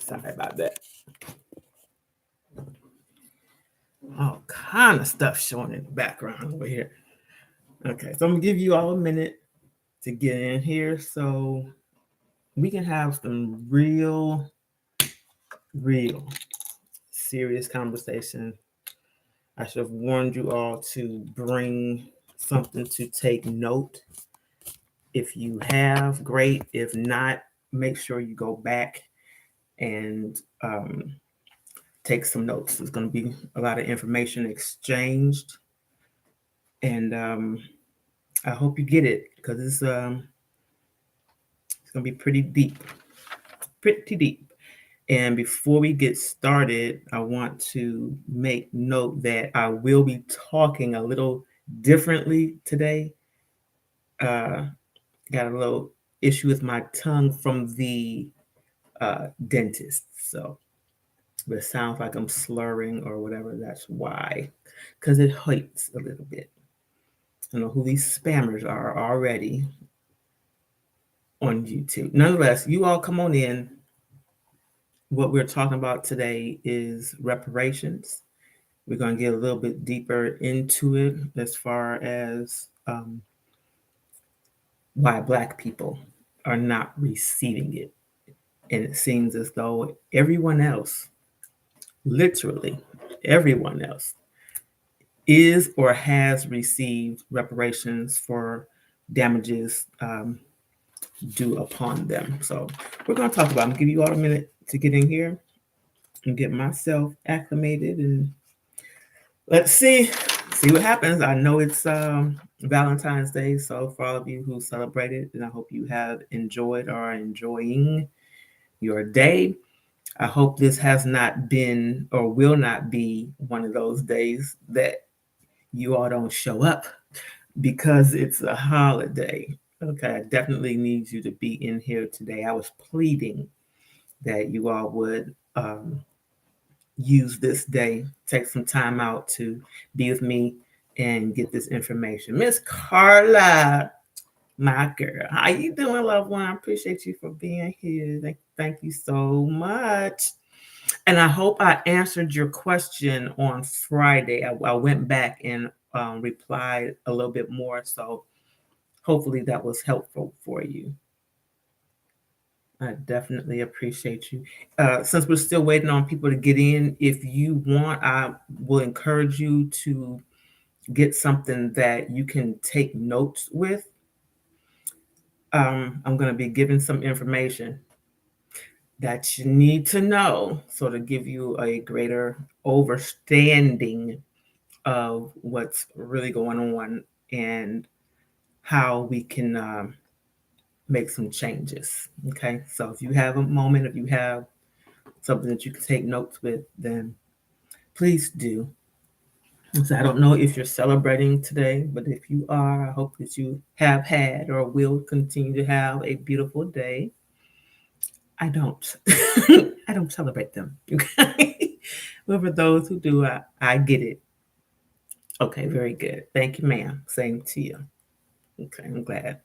Sorry about that. All kind of stuff showing in the background over here. Okay, so I'm gonna give you all a minute to get in here so we can have some real serious conversation. I should have warned you all to bring something to take note. If you have, great. If not, make sure you go back and take some notes. There's going to be a lot of information exchanged, and I hope you get it because it's going to be pretty deep, pretty deep. And before we get started, I want to make note that I will be talking a little differently today. Got a little issue with my tongue from the dentist, so if it sounds like I'm slurring or whatever, that's why, because it hurts a little bit. I know who these spammers are already on YouTube. Nonetheless, you all come on in. What we're talking about today is reparations. We're going to get a little bit deeper into it as far as why Black people are not receiving it. And it seems as though everyone else, literally everyone else, is or has received reparations for damages due upon them. So we're going to talk about it. I'm going to give you all a minute to get in here and get myself acclimated, and let's see what happens. I know it's Valentine's Day, so for all of you who celebrated, and I hope you have enjoyed or are enjoying your day. I hope this has not been or will not be one of those days that you all don't show up because it's a holiday. Okay, I definitely need you to be in here today. I was pleading that you all would use this day, take some time out to be with me and get this information. Miss Carla, my girl, how you doing, loved one? I appreciate you for being here. Thank you so much. And I hope I answered your question on Friday. I went back and replied a little bit more, so hopefully that was helpful for you. I definitely appreciate you. Since we're still waiting on people to get in, if you want, I will encourage you to get something that you can take notes with. I'm going to be giving some information that you need to know, so to give you a greater understanding of what's really going on and how we can make some changes. Okay, so if you have a moment, if you have something that you can take notes with, then please do. So I don't know if you're celebrating today, but if you are, I hope that you have had or will continue to have a beautiful day. I don't. I don't celebrate them. Okay. But for those who do, I get it. Okay, very good. Thank you, ma'am. Same to you. Okay, I'm glad.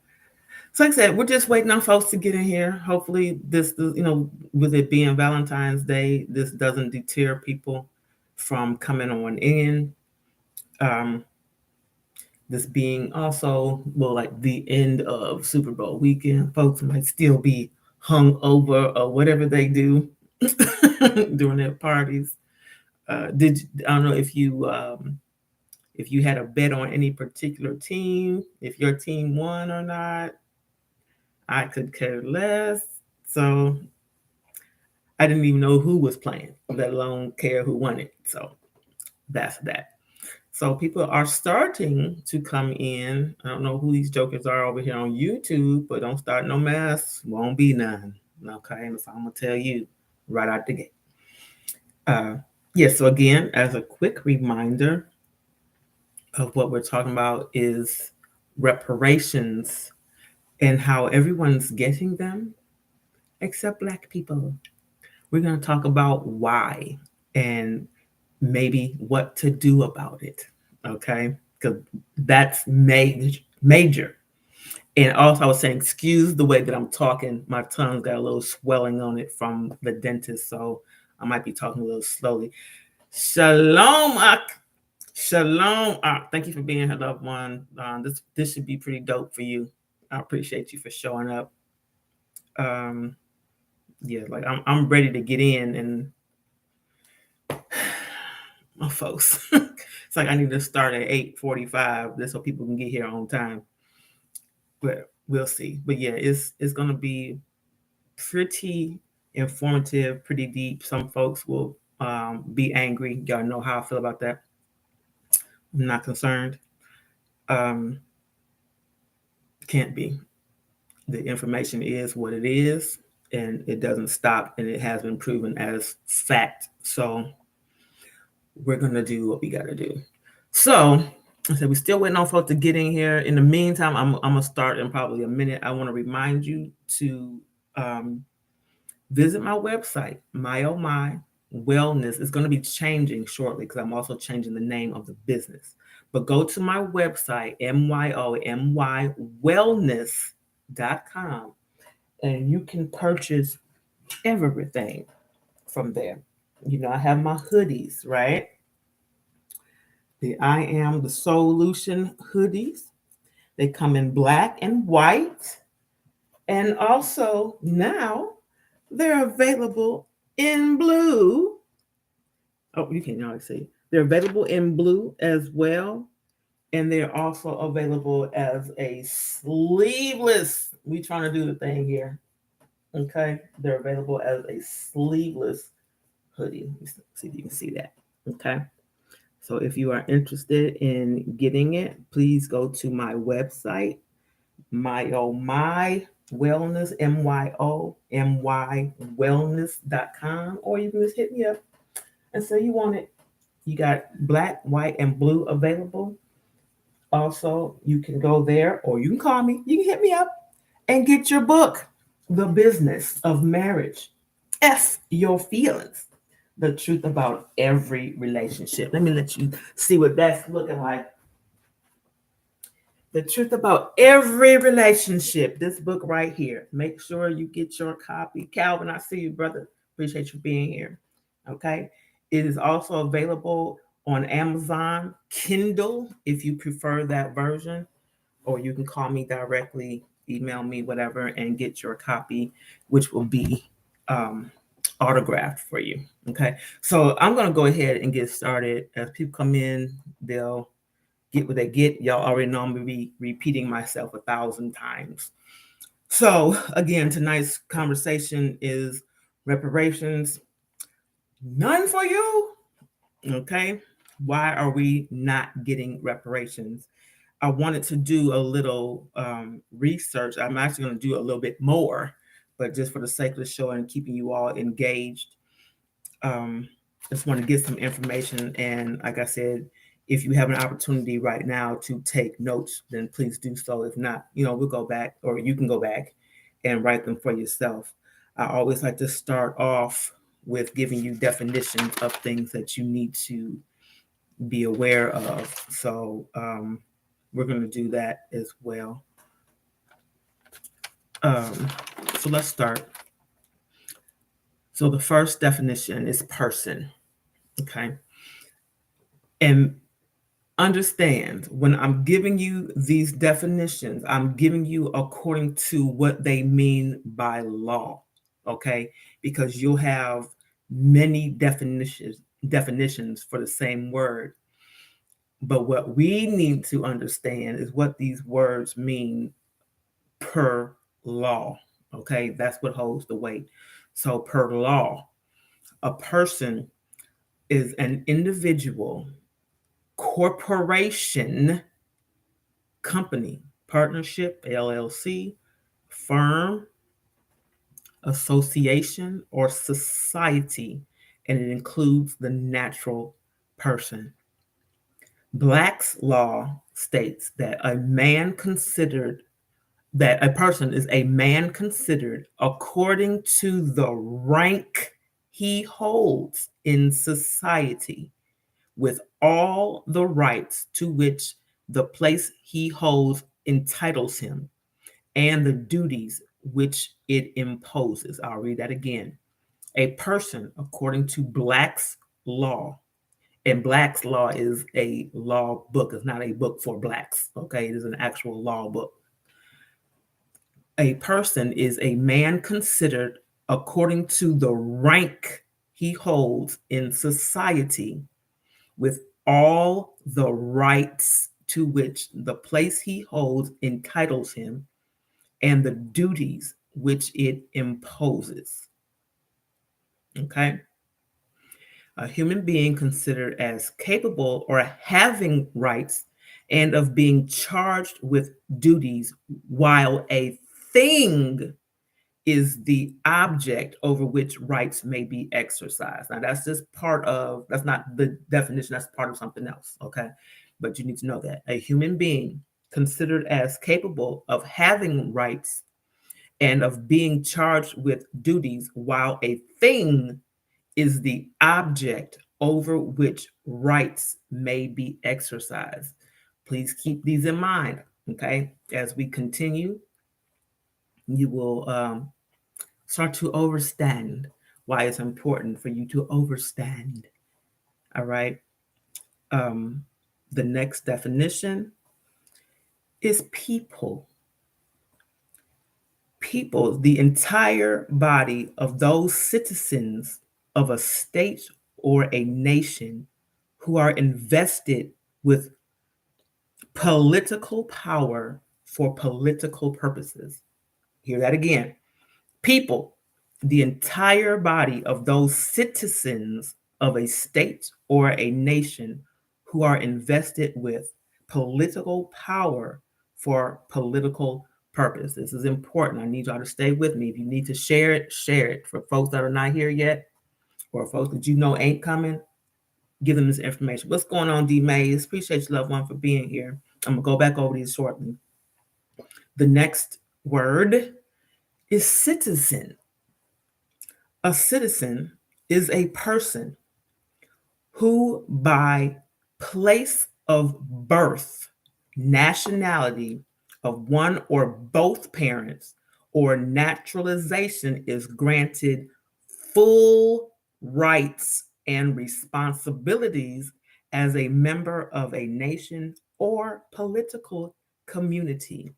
So like I said, we're just waiting on folks to get in here. Hopefully this, with it being Valentine's Day, this doesn't deter people from coming on in. This being also, well, like the end of Super Bowl weekend, folks might still be hung over or whatever they do during their parties. I don't know if you had a bet on any particular team, if your team won or not. I could care less. So I didn't even know who was playing, let alone care who won it. So that's that. So people are starting to come in. I don't know who these jokers are over here on YouTube, but don't start no mess. Won't be none. Okay, so I'm gonna tell you right out the gate. Yes, so again, as a quick reminder of what we're talking about is reparations and how everyone's getting them except Black people. We're going to talk about why and maybe what to do about it. Okay, because that's major. And also, I was saying, excuse the way that I'm talking. My tongue's got a little swelling on it from the dentist, so I might be talking a little slowly. Shalom, Ak. Shalom, Ak. Thank you for being here, loved one. This should be pretty dope for you. I appreciate you for showing up. Yeah, like I'm ready to get in, and my folks. It's like I need to start at 8:45 just so people can get here on time. But we'll see. But yeah, it's gonna be pretty informative, pretty deep. Some folks will be angry. Y'all know how I feel about that. I'm not concerned. Um, can't be. The information is what it is, and it doesn't stop, and it has been proven as fact. So we're gonna do what we gotta do. So I said we're still waiting on folks to get in here. In the meantime, I'm gonna start in probably a minute. I want to remind you to visit my website, My Oh My Wellness. It's going to be changing shortly because I'm also changing the name of the business. But go to my website, myomywellness.com, and you can purchase everything from there. You know, I have my hoodies, right? The I Am the Solution hoodies. They come in black and white. And also now they're available in blue. Oh, you can't already see. They're available in blue as well. And they're also available as a sleeveless. We trying to do the thing here. Okay. They're available as a sleeveless hoodie. Let's see if you can see that. Okay. So if you are interested in getting it, please go to my website, My Wellness, MYOMY Wellness.com, or you can just hit me up and say you want it. You got black, white, and blue available. Also, you can go there or you can call me. You can hit me up and get your book, The Business of Marriage. F your feelings. The truth about every relationship. Let me let you see what that's looking like. The truth about every relationship. This book right here. Make sure you get your copy. Calvin, I see you, brother. Appreciate you being here. Okay. It is also available on Amazon Kindle if you prefer that version, or you can call me directly, email me, whatever, and get your copy, which will be autographed for you. Okay. So I'm going to go ahead and get started. As people come in, they'll get what they get. Y'all already know I'm going to be repeating myself 1,000 times. So again, tonight's conversation is reparations. None for you. Okay. Why are we not getting reparations? I wanted to do a little research. I'm actually going to do a little bit more, but just for the sake of the show and keeping you all engaged, I just want to get some information. And like I said, if you have an opportunity right now to take notes, then please do so. If not, we'll go back, or you can go back and write them for yourself. I always like to start off with giving you definitions of things that you need to be aware of. So we're going to do that as well. So let's start. So the first definition is person. Okay. And understand, when I'm giving you these definitions, I'm giving you according to what they mean by law. Okay. Because you'll have many definitions for the same word. But what we need to understand is what these words mean per law. Okay, that's what holds the weight. So, per law, a person is an individual, corporation, company, partnership, LLC, firm, association, or society, and it includes the natural person. Black's law states that a person is a man considered according to the rank he holds in society, with all the rights to which the place he holds entitles him, and the duties which it imposes. I'll read that again. A person, according to Black's law, and Black's law is a law book. It's not a book for Blacks, okay? It is an actual law book. A person is a man considered according to the rank he holds in society, with all the rights to which the place he holds entitles him, and the duties which it imposes. Okay? A human being considered as capable or having rights and of being charged with duties, while a thing is the object over which rights may be exercised. Now, that's just part of, that's not the definition, that's part of something else, okay? But you need to know that a human being considered as capable of having rights and of being charged with duties, while a thing is the object over which rights may be exercised. Please keep these in mind, okay? As we continue, you will start to understand why it's important for you to understand. All right. The next definition is people. People, the entire body of those citizens of a state or a nation who are invested with political power for political purposes. Hear that again. People, the entire body of those citizens of a state or a nation who are invested with political power for political purpose. This is important. I need y'all to stay with me. If you need to share it, share it. For folks that are not here yet, or folks that you know ain't coming, give them this information. What's going on, D. Mays? Appreciate you, loved one, for being here. I'm gonna go back over these shortly. The next word is citizen. A citizen is a person who, by place of birth, nationality of one or both parents, or naturalization, is granted full rights and responsibilities as a member of a nation or political community.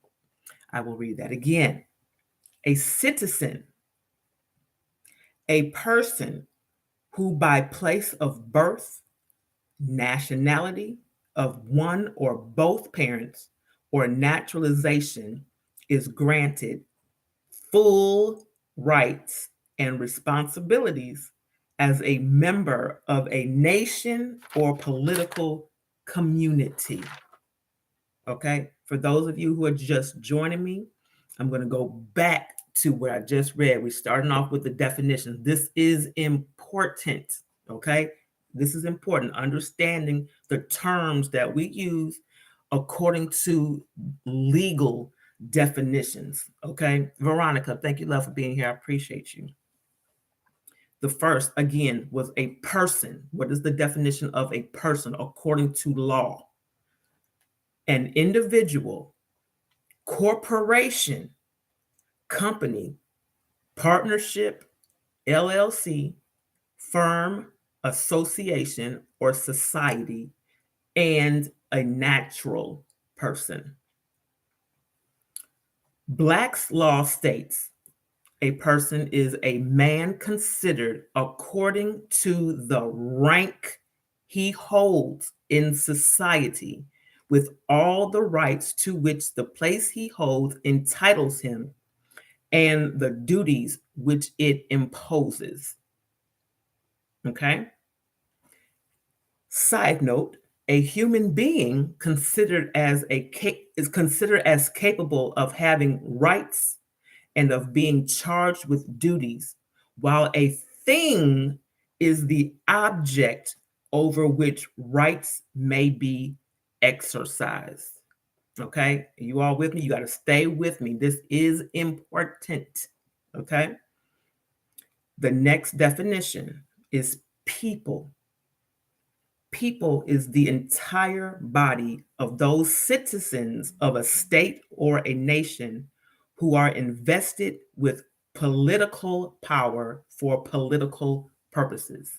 I will read that again. A citizen, a person who, by place of birth, nationality of one or both parents, or naturalization, is granted full rights and responsibilities as a member of a nation or political community. Okay, for those of you who are just joining me, I'm going to go back to what I just read. We're starting off with the definition. This is important. Okay, this is important. Understanding the terms that we use according to legal definitions. Okay, Veronica, thank you, love, for being here. I appreciate you. The first, again, was a person. What is the definition of a person according to law? An individual, corporation, company, partnership, LLC, firm, association, or society, and a natural person. Black's law states a person is a man considered according to the rank he holds in society, with all the rights to which the place he holds entitles him, and the duties which it imposes. Okay? Side note, a human being is considered as capable of having rights and of being charged with duties, while a thing is the object over which rights may be exercised. Okay, you all with me? You got to stay with me. This is important. Okay, the next definition is people. people is the entire body of those citizens of a state or a nation who are invested with political power for political purposes.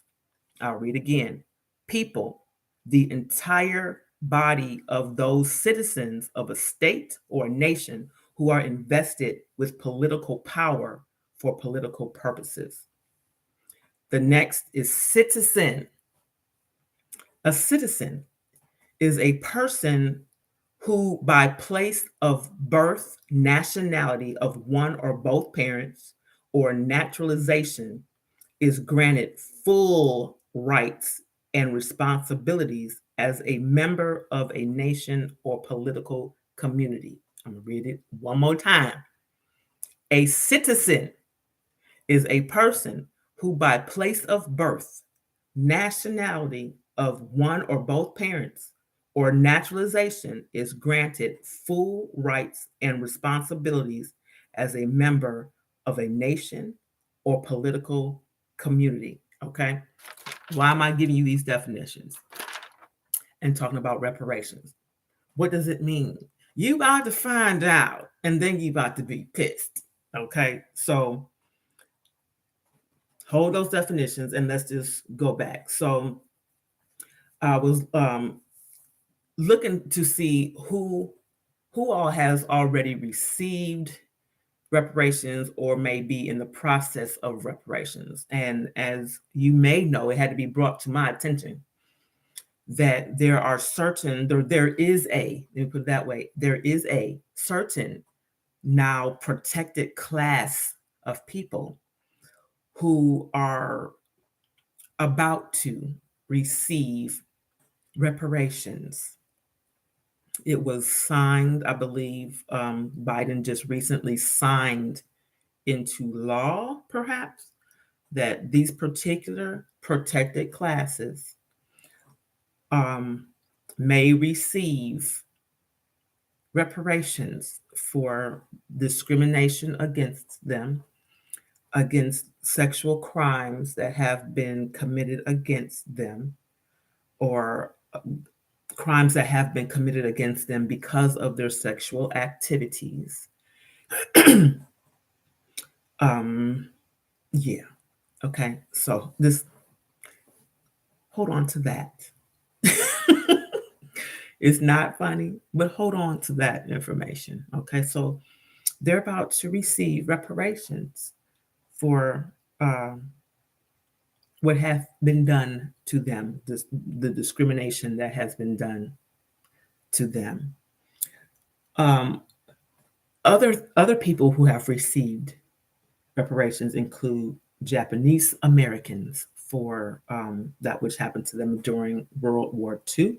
I'll read again. People, the entire body of those citizens of a state or a nation who are invested with political power for political purposes. The next is citizen. A citizen is a person who, by place of birth, nationality of one or both parents, or naturalization, is granted full rights and responsibilities as a member of a nation or political community. I'm going to read it one more time. A citizen is a person who, by place of birth, nationality of one or both parents, or naturalization, is granted full rights and responsibilities as a member of a nation or political community. Okay. Why am I giving you these definitions and talking about reparations? What does it mean? You about to find out, and then you about to be pissed. Okay. So hold those definitions and let's just go back. So I was looking to see who all has already received reparations or may be in the process of reparations. And as you may know, it had to be brought to my attention that there are certain, there is a, let me put it that way, there is a certain now protected class of people who are about to receive reparations. It was signed, I believe, Biden just recently signed into law, perhaps, that these particular protected classes may receive reparations for discrimination against them, against sexual crimes that have been committed against them, or crimes that have been committed against them because of their sexual activities. Yeah. Okay. So this, hold on to that. It's not funny, but hold on to that information. Okay. So they're about to receive reparations for what has been done to them, the discrimination that has been done to them. Other people who have received reparations include Japanese Americans for that which happened to them during World War II.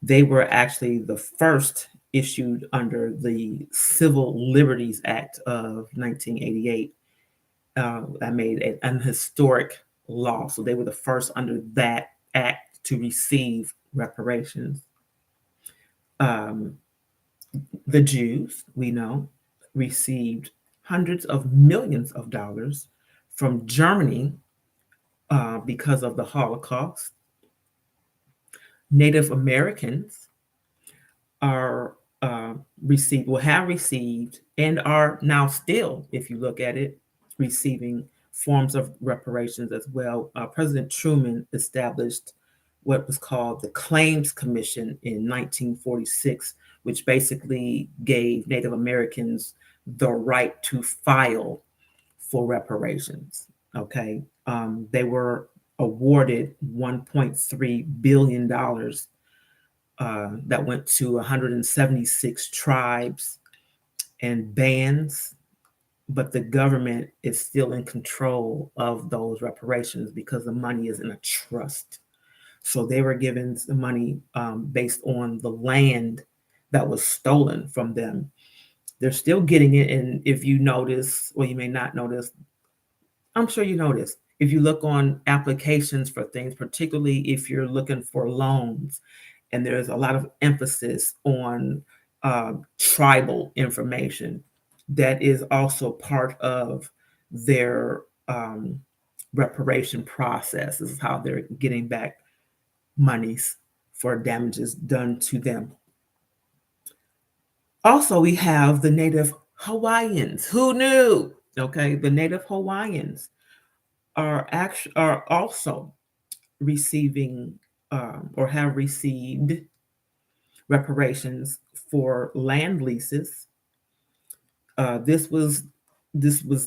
They were actually the first issued under the Civil Liberties Act of 1988. That made an historic law. So they were the first under that act to receive reparations. The Jews, we know, received hundreds of millions of dollars from Germany because of the Holocaust. Native Americans are have received, and are now still, if you look at it, receiving forms of reparations as well. President Truman established what was called the Claims Commission in 1946, which basically gave Native Americans the right to file for reparations. Okay. They were awarded $1.3 billion that went to 176 tribes and bands, but the government is still in control of those reparations because the money is in a trust. So they were given the money based on the land that was stolen from them. They're still getting it. And if you notice, or you may not notice, I'm sure you notice, if you look on applications for things, particularly if you're looking for loans, and there's a lot of emphasis on tribal information, that is also part of their reparation process. This is how they're getting back monies for damages done to them. Also, we have the Native Hawaiians. Who knew? Okay, the Native Hawaiians are also receiving or have received reparations for land leases. This was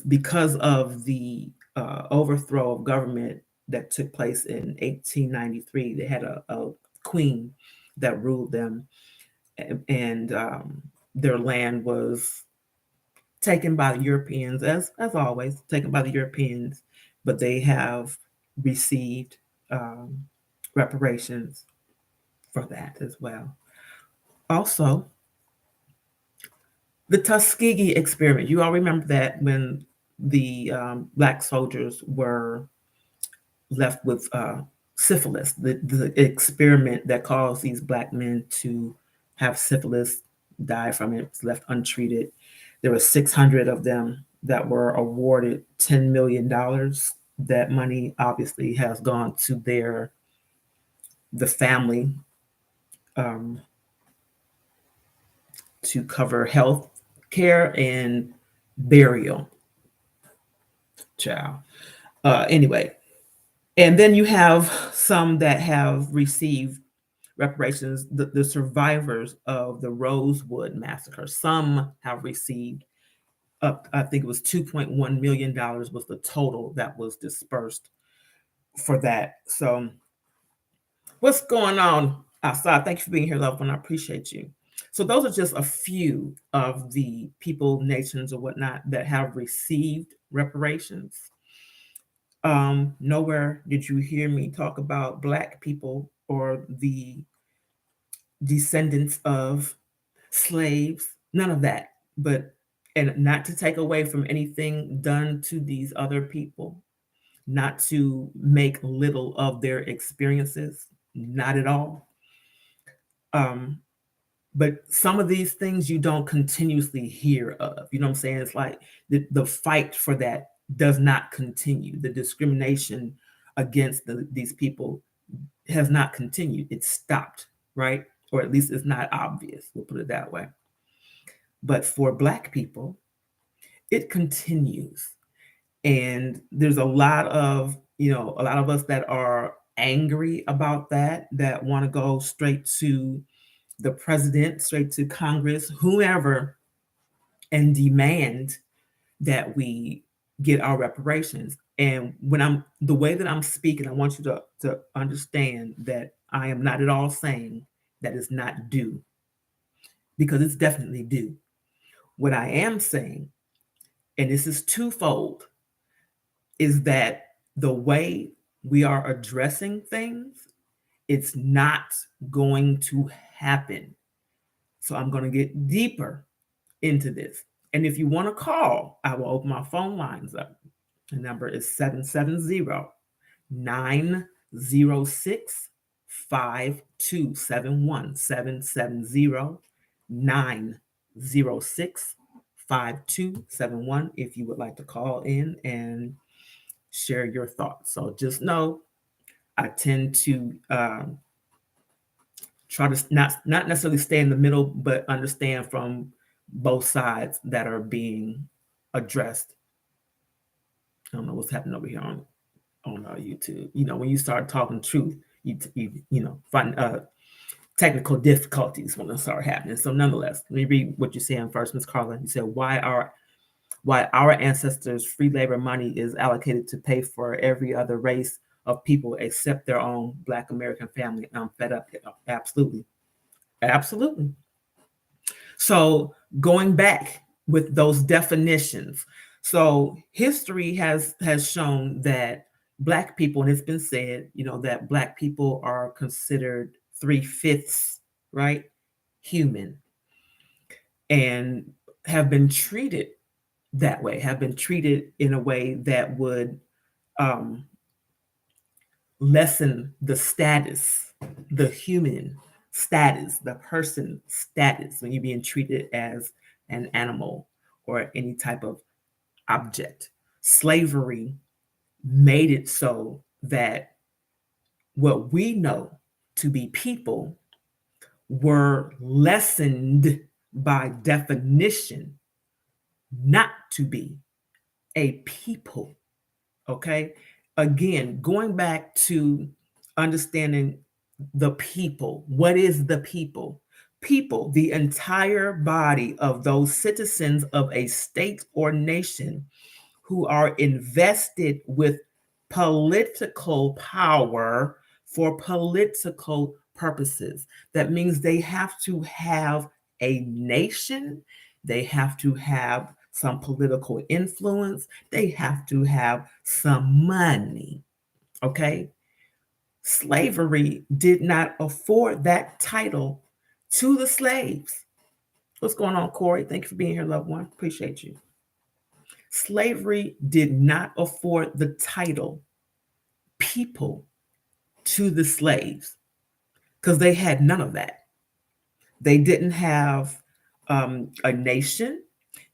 because of the overthrow of government that took place in 1893. They had a queen that ruled them, and their land was taken by the Europeans, as always, taken by the Europeans, but they have received reparations for that as well. Also, the Tuskegee experiment. You all remember that when the Black soldiers were left with syphilis, the experiment that caused these Black men to have syphilis, die from it, was left untreated. There were 600 of them that were awarded $10 million. That money obviously has gone to the family to cover health care and burial. Child. Anyway, and then you have some that have received reparations, the survivors of the Rosewood massacre. Some have received up, I think it was $2.1 million was the total that was dispersed for that. So what's going on outside? Thank you for being here, loved one. I appreciate you. So those are just a few of the people, nations, or whatnot that have received reparations. Nowhere did you hear me talk about Black people or the descendants of slaves, none of that. But, and not to take away from anything done to these other people, not to make little of their experiences, not at all. But some of these things you don't continuously hear of. You know what I'm saying? It's like the fight for that does not continue. The discrimination against these people has not continued. It's stopped, right? Or at least it's not obvious. We'll put it that way. But for Black people, it continues. And there's a lot of us that are angry about that want to go straight to the president, straight to Congress, whoever, and demand that we get our reparations. And when the way that I'm speaking, I want you to understand that I am not at all saying that it's not due, because it's definitely due. What I am saying, and this is twofold, is that the way we are addressing things, it's not going to happen. So I'm going to get deeper into this. And if you want to call, I will open my phone lines up. The number is 770-906-5271, 770-906-5271, if you would like to call in and share your thoughts. So just know I tend to try to not necessarily stay in the middle, but understand from both sides that are being addressed. I don't know what's happening over here on YouTube. You know, when you start talking truth, you find technical difficulties when they start happening. So nonetheless, let me read what you're saying first, Ms. Carla. You said, why our ancestors' free labor money is allocated to pay for every other race of people except their own Black American family. I'm fed up. Absolutely. Absolutely. So going back with those definitions. So history has shown that Black people, and it's been said, that Black people are considered 3/5, right, human, and have been treated that way, have been treated in a way that would lessen the status, the human status, the person status, when you're being treated as an animal or any type of object. Slavery made it so that what we know to be people were lessened by definition not to be a people. Okay. Again, going back to understanding the people. What is the people? People, the entire body of those citizens of a state or nation who are invested with political power for political purposes. That means they have to have a nation, they have to have some political influence, they have to have some money. Okay? Slavery did not afford that title to the slaves. What's going on, Corey? Thank you for being here, loved one. Appreciate you. Slavery did not afford the title people to the slaves because they had none of that. They didn't have a nation.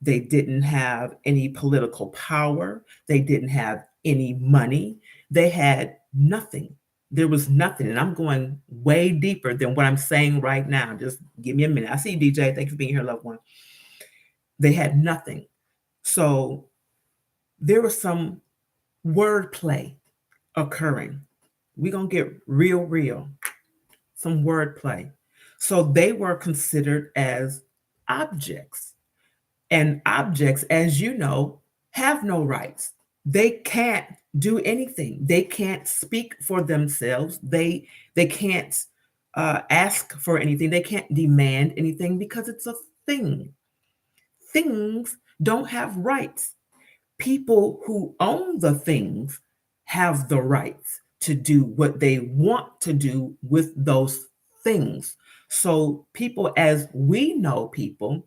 They didn't have any political power. They didn't have any money. They had nothing. There was nothing. And I'm going way deeper than what I'm saying right now. Just give me a minute. I see you, DJ. Thank you for being here, loved one. They had nothing. So there was some wordplay occurring. We're going to get real, some wordplay. So they were considered as objects. And objects, as you know, have no rights. They can't do anything. They can't speak for themselves. They can't ask for anything. They can't demand anything because it's a thing. Things don't have rights. People who own the things have the rights to do what they want to do with those things. So people, as we know people,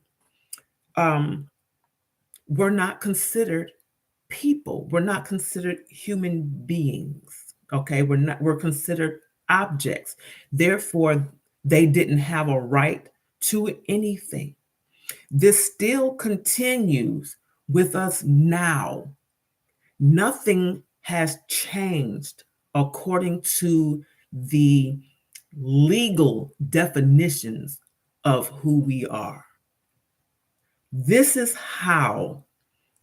we're not considered people. We're not considered human beings. Okay, we're considered objects. Therefore, they didn't have a right to anything. This still continues with us now. Nothing has changed according to the legal definitions of who we are. This is how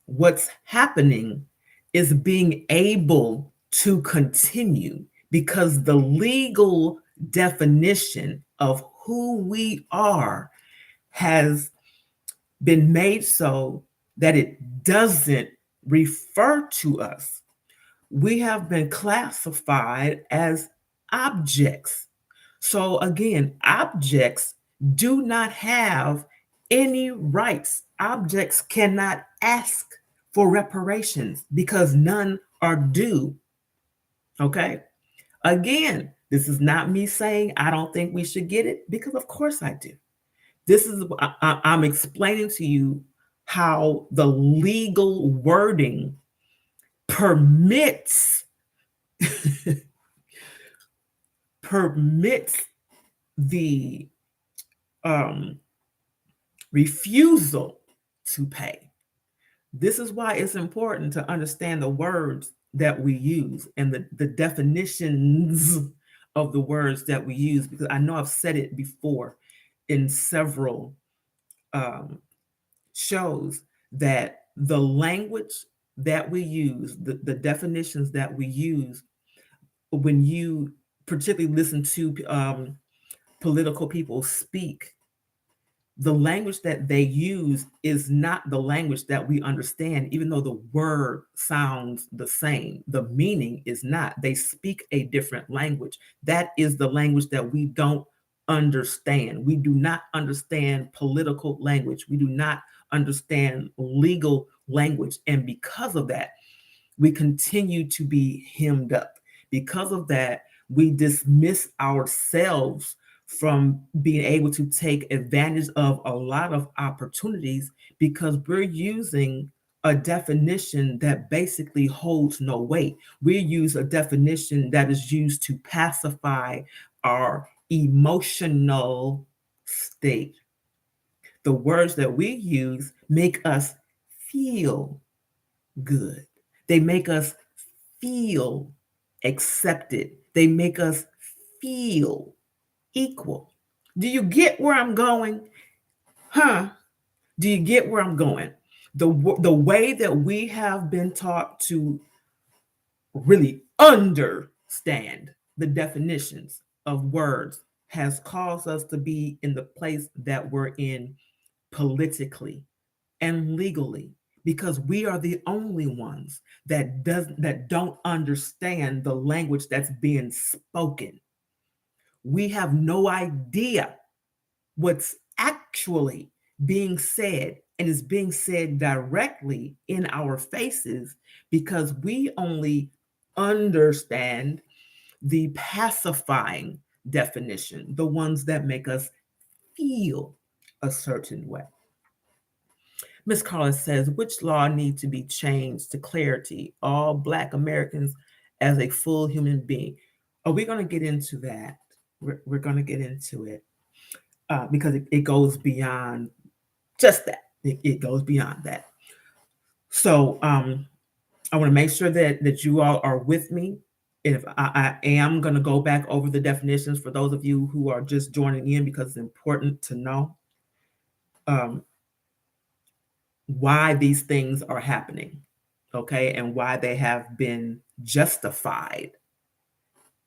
what's happening is being able to continue because the legal definition of who we are has been made so that it doesn't refer to us. We have been classified as objects. So again, objects do not have any rights. Objects cannot ask for reparations because none are due. Okay. Again, this is not me saying I don't think we should get it, because of course I do. This is, I'm explaining to you how the legal wording permits permits the refusal to pay. This is why it's important to understand the words that we use and the definitions of the words that we use, because I know I've said it before in several shows that the language that we use, the definitions that we use, when you particularly listen to political people speak, the language that they use is not the language that we understand, even though the word sounds the same. The meaning is not. They speak a different language. That is the language that we don't understand. We do not understand political language. We do not understand legal language. And because of that, we continue to be hemmed up. Because of that, we dismiss ourselves from being able to take advantage of a lot of opportunities because we're using a definition that basically holds no weight. We use a definition that is used to pacify our emotional state. The words that we use make us feel good. They make us feel accepted. They make us feel equal. Do you get where I'm going? Huh? Do you get where I'm going? The way that we have been taught to really understand the definitions of words has caused us to be in the place that we're in politically and legally, because we are the only ones that don't understand the language that's being spoken. We have no idea what's actually being said, and is being said directly in our faces, because we only understand the pacifying definition, the ones that make us feel a certain way. Ms. Collins says, which law needs to be changed to clarity? All Black Americans as a full human being. Are we going to get into that? We're going to get into it because it goes beyond just that. It goes beyond that. So I want to make sure that you all are with me. If I am going to go back over the definitions for those of you who are just joining in, because it's important to know why these things are happening, okay, and why they have been justified,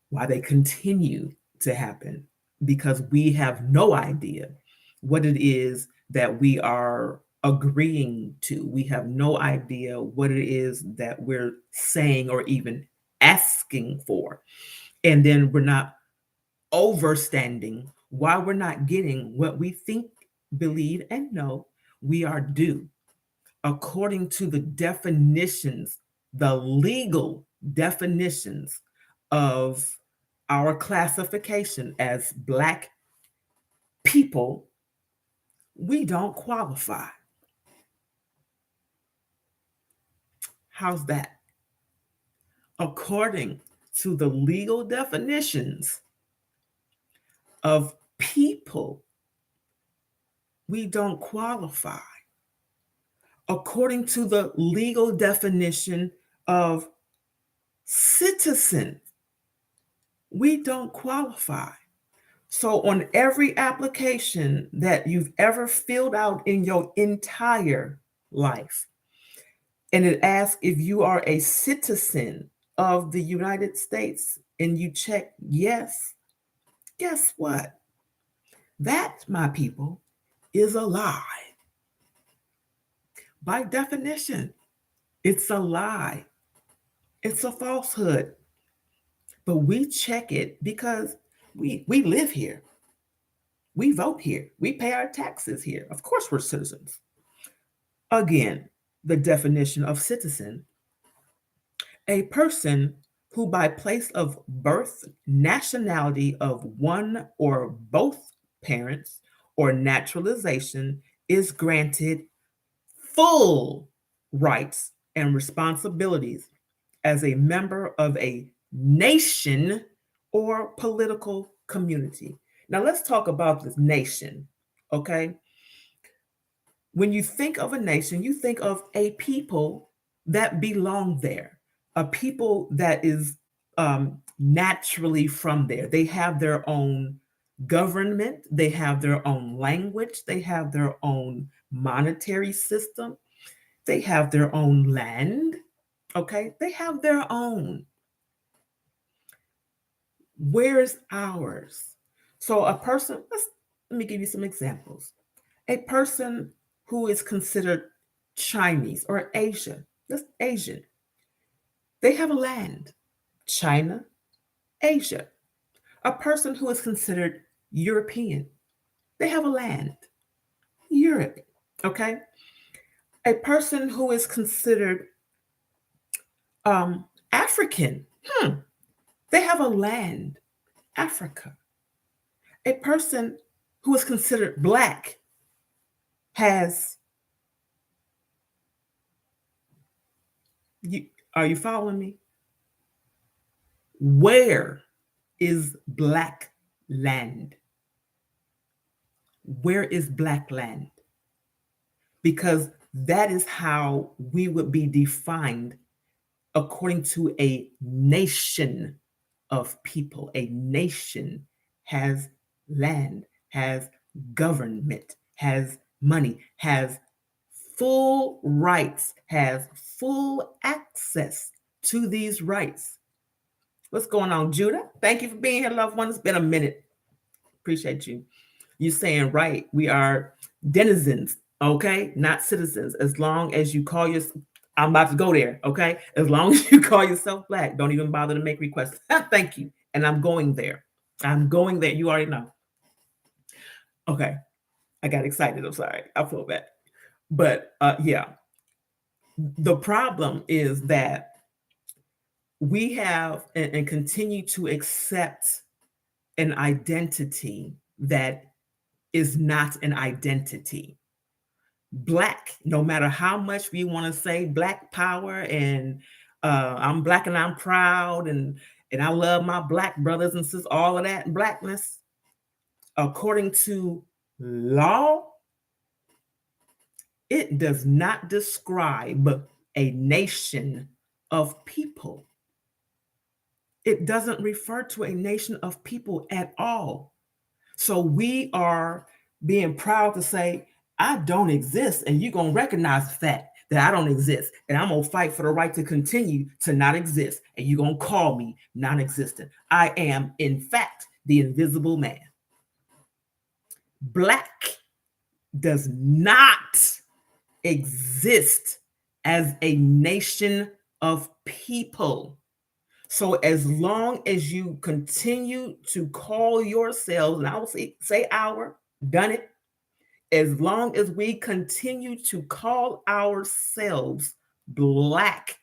why they continue to happen, because we have no idea what it is that we are agreeing to. We have no idea what it is that we're saying or even asking for. And then we're not overstanding why we're not getting what we think, believe, and know we are due according to the definitions, the legal definitions of our classification as Black people. We don't qualify. How's that? According to the legal definitions of people, we don't qualify. According to the legal definition of citizen, we don't qualify. So on every application that you've ever filled out in your entire life, and it asks if you are a citizen of the United States, and you check yes, guess what? That, my people, is a lie. By definition, it's a lie. It's a falsehood. But we check it because we live here. We vote here. We pay our taxes here. Of course, we're citizens. Again, the definition of citizen: a person who, by place of birth, nationality of one or both parents, or naturalization, is granted full rights and responsibilities as a member of a nation or political community. Now, let's talk about this nation, okay? When you think of a nation, you think of a people that belong there, a people that is naturally from there. They have their own government, they have their own language, they have their own monetary system, they have their own land, okay? They have their own. Where's ours? So a person, let me give you some examples. A person who is considered Chinese or Asian, that's Asian, they have a land, China, Asia. A person who is considered European, they have a land, Europe, okay? A person who is considered African, they have a land, Africa. A person who is considered Black has, are you following me? Where is Black land? Where is Black land? Because that is how we would be defined according to a nation of people. A nation has land, has government, has money, has full rights, has full access to these rights. What's going on, Judah? Thank you for being here, loved one. It's been a minute. Appreciate you. You saying right. We are denizens, okay? Not citizens. As long as you call yourself, I'm about to go there, okay? As long as you call yourself Black, don't even bother to make requests. Thank you. And I'm going there. I'm going there. You already know. Okay. I got excited. I'm sorry. I feel bad. But yeah, the problem is that we have and continue to accept an identity that is not an identity. Black, no matter how much we want to say Black power and I'm Black and I'm proud and I love my Black brothers and sisters, all of that Blackness, according to law, it does not describe a nation of people. It doesn't refer to a nation of people at all. So we are being proud to say, I don't exist, and you're going to recognize the fact that I don't exist, and I'm going to fight for the right to continue to not exist, and you're going to call me non-existent. I am, in fact, the invisible man. Black does not exist as a nation of people. So as long as you continue to call yourselves, and I will say our, done it, as long as we continue to call ourselves Black,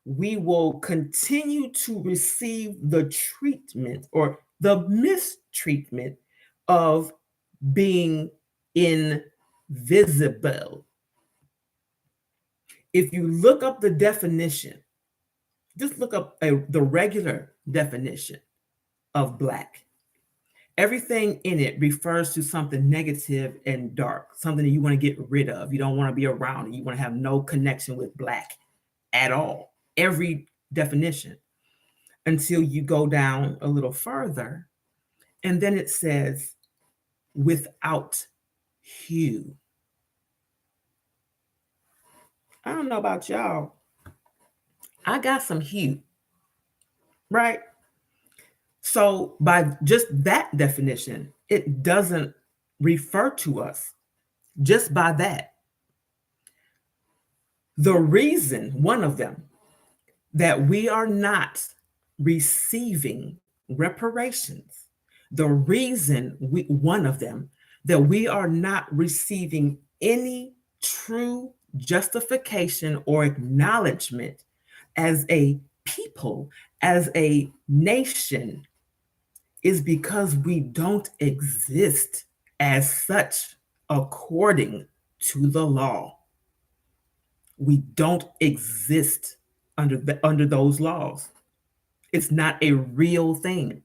we will continue to receive the treatment or the mistreatment of being invisible. If you look up the definition, just look up the regular definition of Black. Everything in it refers to something negative and dark, something that you want to get rid of. You don't want to be around it. You want to have no connection with Black at all. Every definition, until you go down a little further. And then it says, without hue. I don't know about y'all. I got some hue, right? So by just that definition, it doesn't refer to us just by that. The reason, one of them, that we are not receiving reparations, the reason one of them, that we are not receiving any true justification or acknowledgement as a people, as a nation, is because we don't exist as such according to the law. We don't exist under those laws. It's not a real thing.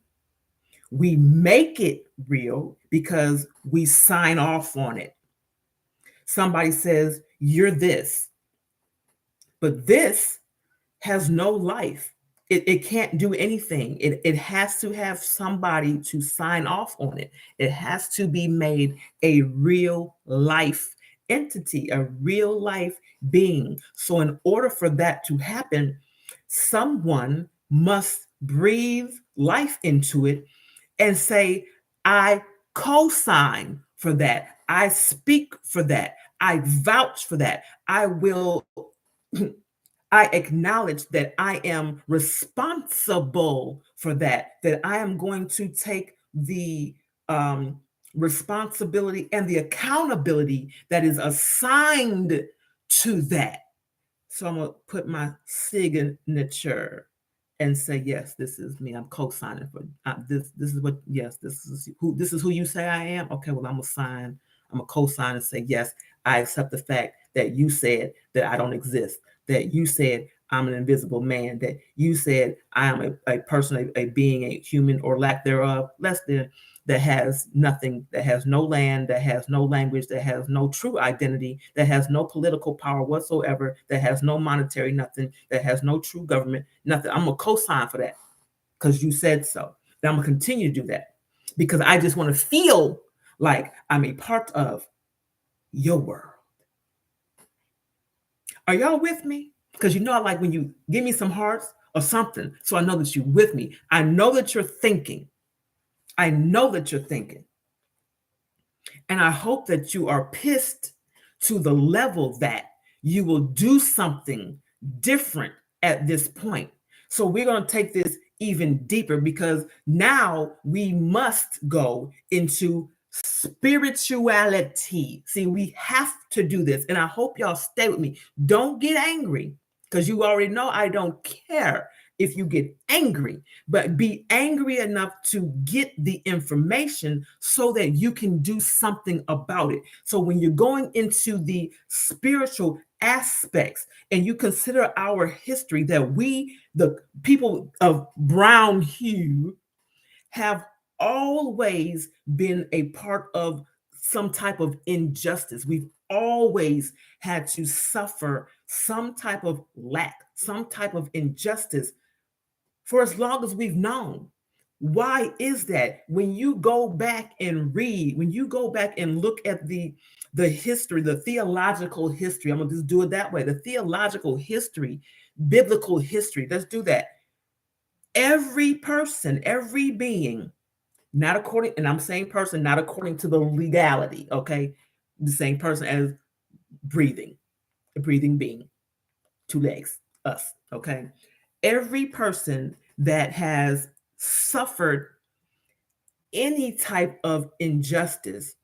We make it real because we sign off on it. Somebody says, you're this, but this has no life. It can't do anything. It has to have somebody to sign off on it. It has to be made a real life entity, a real life being. So in order for that to happen, someone must breathe life into it and say, I co-sign for that. I speak for that. I vouch for that. I will I acknowledge that I am responsible for that I am going to take the responsibility and the accountability that is assigned to that. So I'm going to put my signature and say, yes, this is me. I'm co-signing for this. This is what, yes, this is who you say I am. Okay, well, I'm a co-sign and say, yes, I accept the fact that you said that I don't exist, that you said I'm an invisible man, that you said I am a person, a being, a human or lack thereof, less than, that has nothing, that has no land, that has no language, that has no true identity, that has no political power whatsoever, that has no monetary nothing, that has no true government, nothing. I'm going to co-sign for that because you said so. And I'm going to continue to do that. because I just want to feel like I'm a part of your world. Are y'all with me? Because I like when you give me some hearts or something, so I know that you're with me. I know that you're thinking. I know that you're thinking. And I hope that you are pissed to the level that you will do something different at this point. So we're going to take this even deeper, because now we must go into spirituality. See, we have to do this. And I hope y'all stay with me. Don't get angry, because you already know I don't care if you get angry, but be angry enough to get the information so that you can do something about it. So when you're going into the spiritual aspects and you consider our history, that we, the people of brown hue, have always been a part of some type of injustice. We've always had to suffer some type of lack, some type of injustice for as long as we've known. Why is that? When you go back and read, when you go back and look at the history, the theological history, I'm gonna just do it that way, the theological history, biblical history, let's do that. Every person, every being, not according, and I'm saying person, not according to the legality, okay? The same person as breathing, a breathing being, 2 legs, us, okay? Every person that has suffered any type of injustice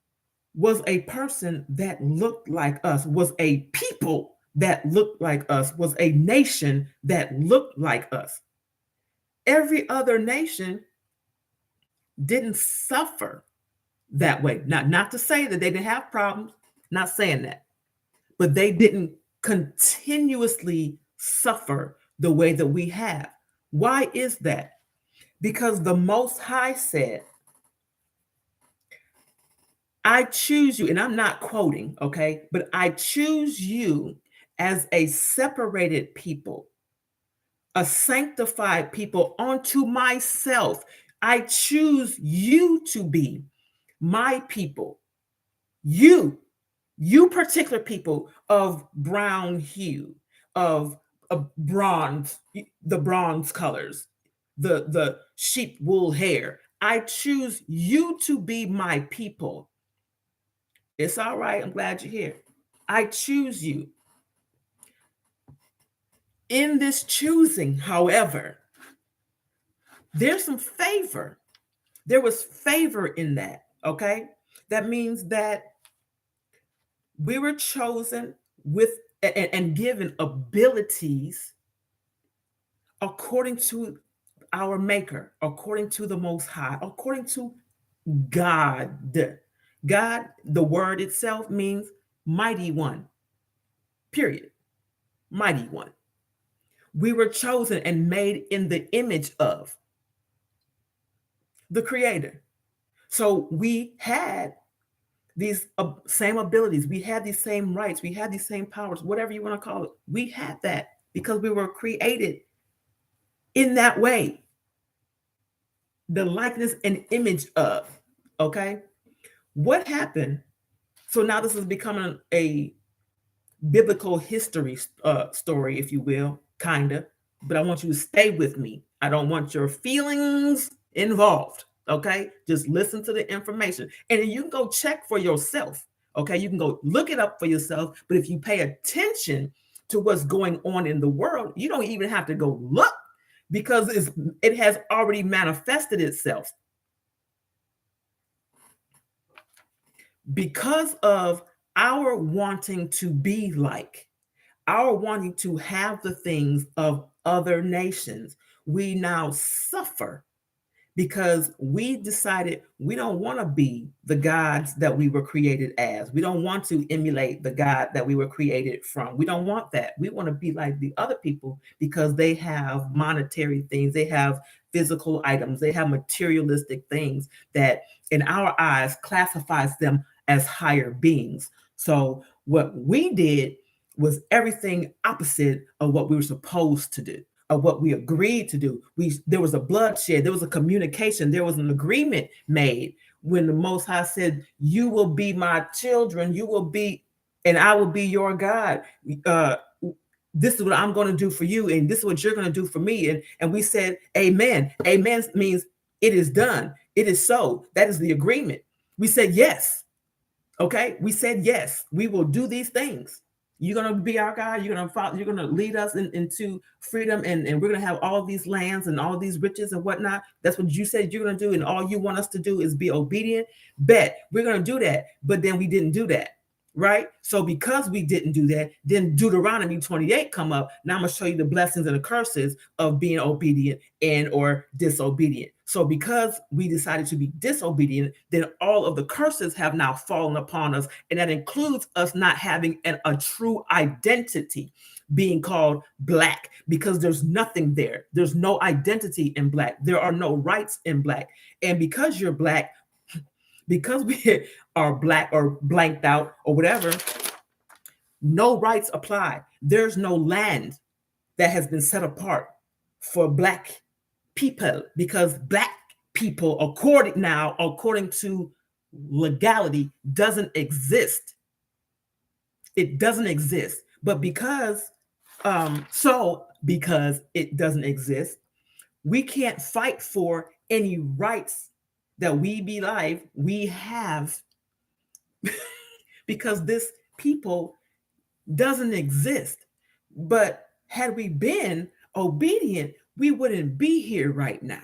was a person that looked like us, was a people that looked like us, was a nation that looked like us. Every other nation didn't suffer that way. Not to say that they didn't have problems, not saying that, but they didn't continuously suffer the way that we have. Why is that? Because the Most High said, I choose you, and I'm not quoting, okay, but I choose you as a separated people, a sanctified people unto myself. I choose you to be my people. You particular people of brown hue, of bronze, the bronze colors, the sheep wool hair. I choose you to be my people. It's all right. I'm glad you're here. I choose you. In this choosing, however, there's some favor. There was favor in that, okay? That means that we were chosen with and given abilities according to our maker, according to the Most High, according to God. God, the word itself means mighty one, period. Mighty one. We were chosen and made in the image of the Creator. So we had these same abilities. We had these same rights. We had these same powers, whatever you want to call it. We had that because we were created in that way. The likeness and image of, okay? What happened? So now this is becoming a biblical history story, if you will, kind of. But I want you to stay with me. I don't want your feelings involved. Okay, just listen to the information, and then you can go check for yourself. Okay, you can go look it up for yourself. But if you pay attention to what's going on in the world, you don't even have to go look, because it has already manifested itself. Because of our wanting to be like, our wanting to have the things of other nations, we now suffer because we decided we don't want to be the gods that we were created as. We don't want to emulate the God that we were created from. We don't want that. We want to be like the other people because they have monetary things, they have physical items, they have materialistic things that in our eyes classifies them as higher beings. So what we did was everything opposite of what we were supposed to do. of what we agreed to do. There was a bloodshed, there was a communication, there was an agreement made when the Most High said, "You will be my children, you will be, and I will be your God. Uh, this is what I'm going to do for you, and this is what you're going to do for me." And we said, "Amen." Amen means it is done. It is so. That is the agreement. We said yes. Okay, we said yes. We will do these things. You're gonna be our God. You're gonna follow, you're gonna lead us into freedom, and we're gonna have all these lands and all these riches and whatnot. That's what you said you're gonna do, and all you want us to do is be obedient. Bet we're gonna do that, but then we didn't do that, right? So because we didn't do that, then Deuteronomy 28 come up. Now I'm gonna show you the blessings and the curses of being obedient and or disobedient. So because we decided to be disobedient, then all of the curses have now fallen upon us. And that includes us not having a true identity, being called Black, because there's nothing there. There's no identity in Black. There are no rights in Black. And because you're Black, because we are Black or blanked out or whatever, no rights apply. There's no land that has been set apart for Black people, because Black people, according to legality, doesn't exist. It doesn't exist. But because it doesn't exist, we can't fight for any rights that we have because this people doesn't exist. But had we been obedient, we wouldn't be here right now.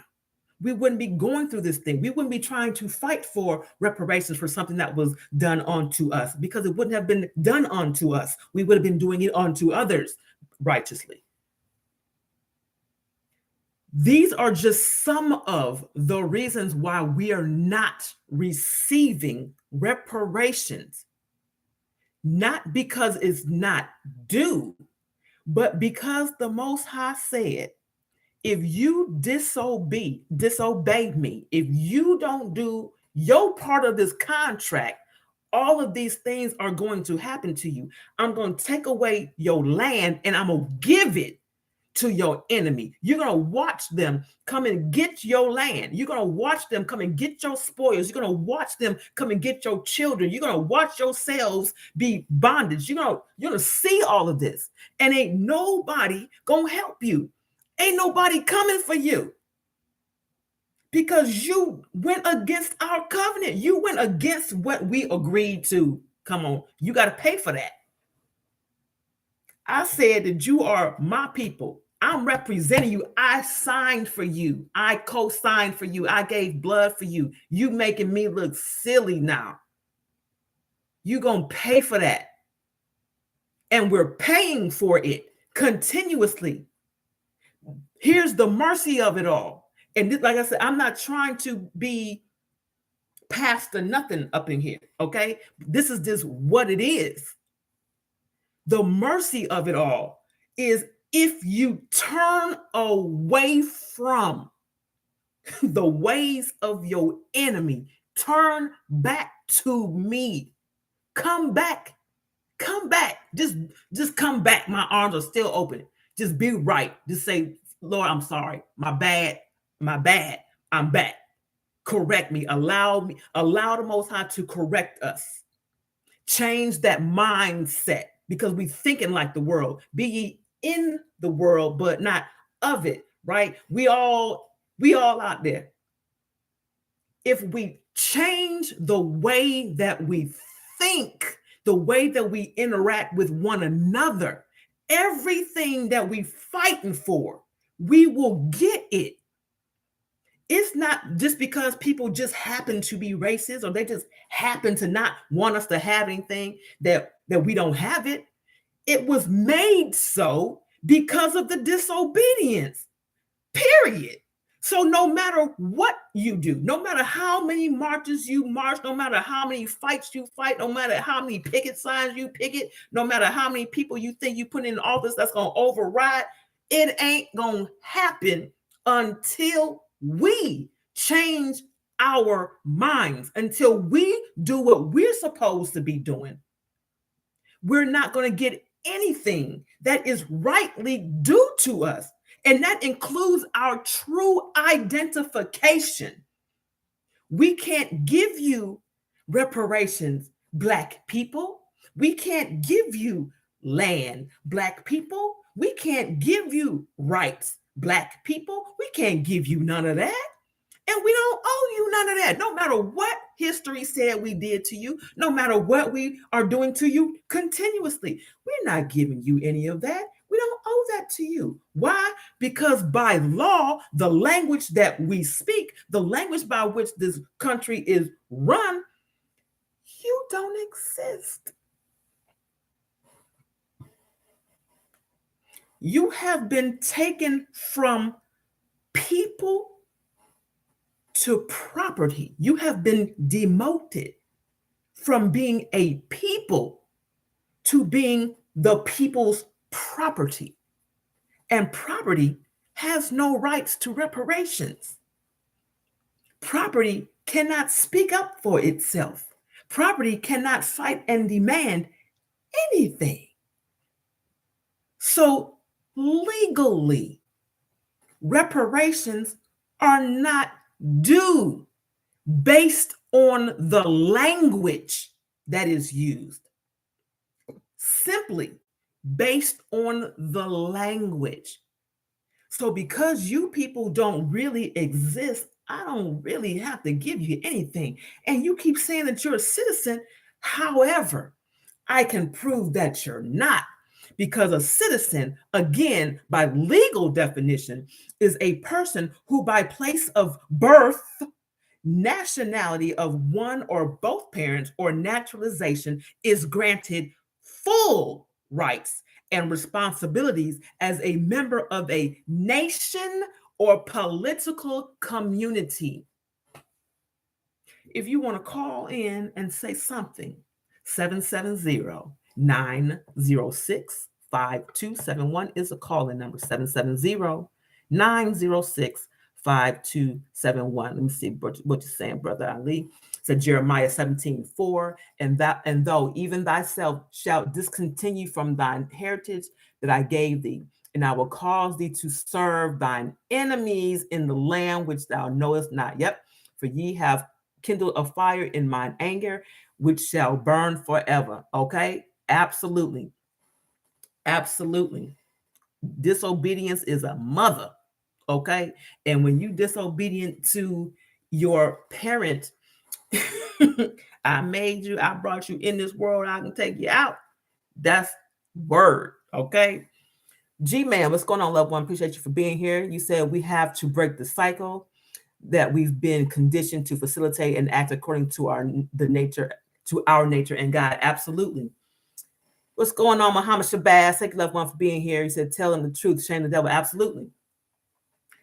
We wouldn't be going through this thing. We wouldn't be trying to fight for reparations for something that was done onto us, because it wouldn't have been done onto us. We would have been doing it onto others righteously. These are just some of the reasons why we are not receiving reparations. Not because it's not due, but because the Most High said, if you disobey me, if you don't do your part of this contract, all of these things are going to happen to you. I'm going to take away your land and I'm going to give it to your enemy. You're going to watch them come and get your land. You're going to watch them come and get your spoils. You're going to watch them come and get your children. You're going to watch yourselves be bondage. You're going to see all of this, and ain't nobody going to help you. Ain't nobody coming for you, because you went against our covenant. You went against what we agreed to. Come on, you got to pay for that. I said that you are my people. I'm representing you. I signed for you. I co-signed for you. I gave blood for you. You making me look silly now. You gonna pay for that. And we're paying for it continuously. Here's the mercy of it all. And this, like I said, I'm not trying to be pastor nothing up in here, okay? This is just what it is. The mercy of it all is if you turn away from the ways of your enemy, turn back to me. Come back. Come back. Just come back. My arms are still open. Just be right. Just say, Lord, I'm sorry. My bad. I'm back. Correct me. Allow the Most High to correct us. Change that mindset, because we thinking like the world. Be ye in the world, but not of it, right? We all out there. If we change the way that we think, the way that we interact with one another, everything that we fighting for, we will get it. It's not just because people just happen to be racist, or they just happen to not want us to have anything that we don't have it. It was made so because of the disobedience, period. So no matter what you do, no matter how many marches you march, no matter how many fights you fight, no matter how many picket signs you picket, no matter how many people you think you put in office that's going to override, it ain't going to happen until we change our minds, until we do what we're supposed to be doing. We're not going to get anything that is rightly due to us. And that includes our true identification. We can't give you reparations, Black people. We can't give you land, Black people. We can't give you rights, Black people. We can't give you none of that. And we don't owe you none of that. No matter what history said we did to you, no matter what we are doing to you continuously, we're not giving you any of that. We don't owe that to you. Why? Because by law, the language that we speak, the language by which this country is run, you don't exist. You have been taken from people to property. You have been demoted from being a people to being the people's property. And property has no rights to reparations. Property cannot speak up for itself. Property cannot fight and demand anything. So legally, reparations are not due based on the language that is used. Simply based on the language. So because you people don't really exist, I don't really have to give you anything. And you keep saying that you're a citizen. However, I can prove that you're not. Because a citizen, again, by legal definition, is a person who, by place of birth, nationality of one or both parents, or naturalization, is granted full rights and responsibilities as a member of a nation or political community. If you want to call in and say something, 770-906-5271 is a call-in number. 770-906-5271. Let me see what you're saying, Brother Ali. Said Jeremiah 17:4, and though even thyself shalt discontinue from thine heritage that I gave thee, and I will cause thee to serve thine enemies in the land which thou knowest not. Yep, for ye have kindled a fire in mine anger, which shall burn forever. Okay, absolutely. Absolutely. Disobedience is a mother. Okay, and when you disobedient to your parent, I made you, I brought you in this world, I can take you out. That's word. Okay. G-Man, what's going on, loved one? Appreciate you for being here. You said we have to break the cycle that we've been conditioned to facilitate and act according to our nature and God. Absolutely. What's going on, Muhammad Shabazz? Thank you, loved one, for being here. He said, tell him the truth, shame the devil. Absolutely.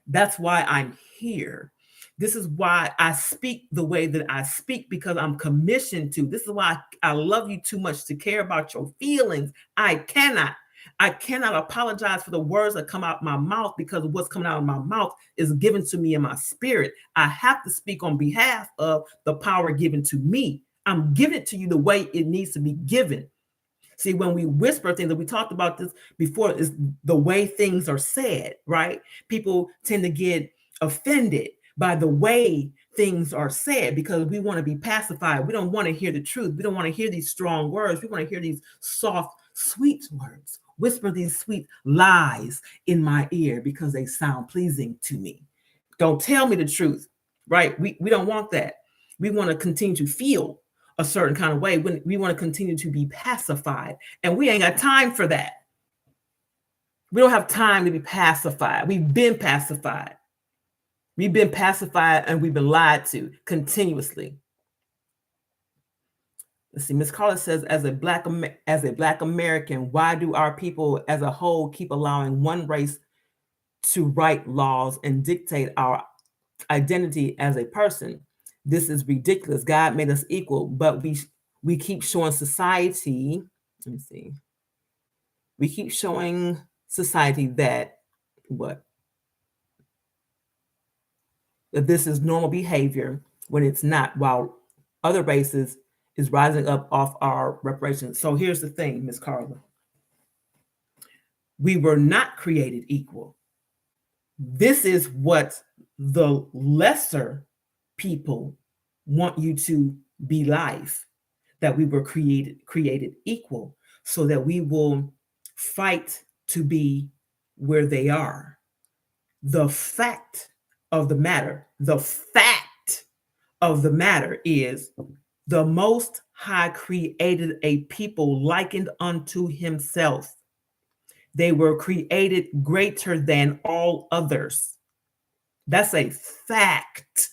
That's why I'm here. This is why I speak the way that I speak, because I'm commissioned to. This is why I love you too much to care about your feelings. I cannot apologize for the words that come out my mouth, because what's coming out of my mouth is given to me in my spirit. I have to speak on behalf of the power given to me. I'm giving it to you the way it needs to be given. See, when we whisper things, and we talked about this before, is the way things are said, right? People tend to get offended by the way things are said because we want to be pacified. We don't want to hear the truth. We don't want to hear these strong words. We want to hear these soft, sweet words. Whisper these sweet lies in my ear because they sound pleasing to me. Don't tell me the truth, right? We don't want that. We want to continue to feel a certain kind of way. When we want to continue to be pacified, and we ain't got time for that. We don't have time to be pacified. We've been pacified. We've been pacified and we've been lied to continuously. Let's see. Miss Carla says, as a black American, why do our people as a whole keep allowing one race to write laws and dictate our identity as a person? This is ridiculous. God made us equal, but we keep showing society. Let me see. We keep showing society that that this is normal behavior when it's not, while other races is rising up off our reparations. So here's the thing, Miss Carla. We were not created equal. This is what the lesser people want you to be life, that we were created equal, so that we will fight to be where they are. The fact of the matter, the fact of the matter is, the Most High created a people likened unto himself. They were created greater than all others. That's a fact.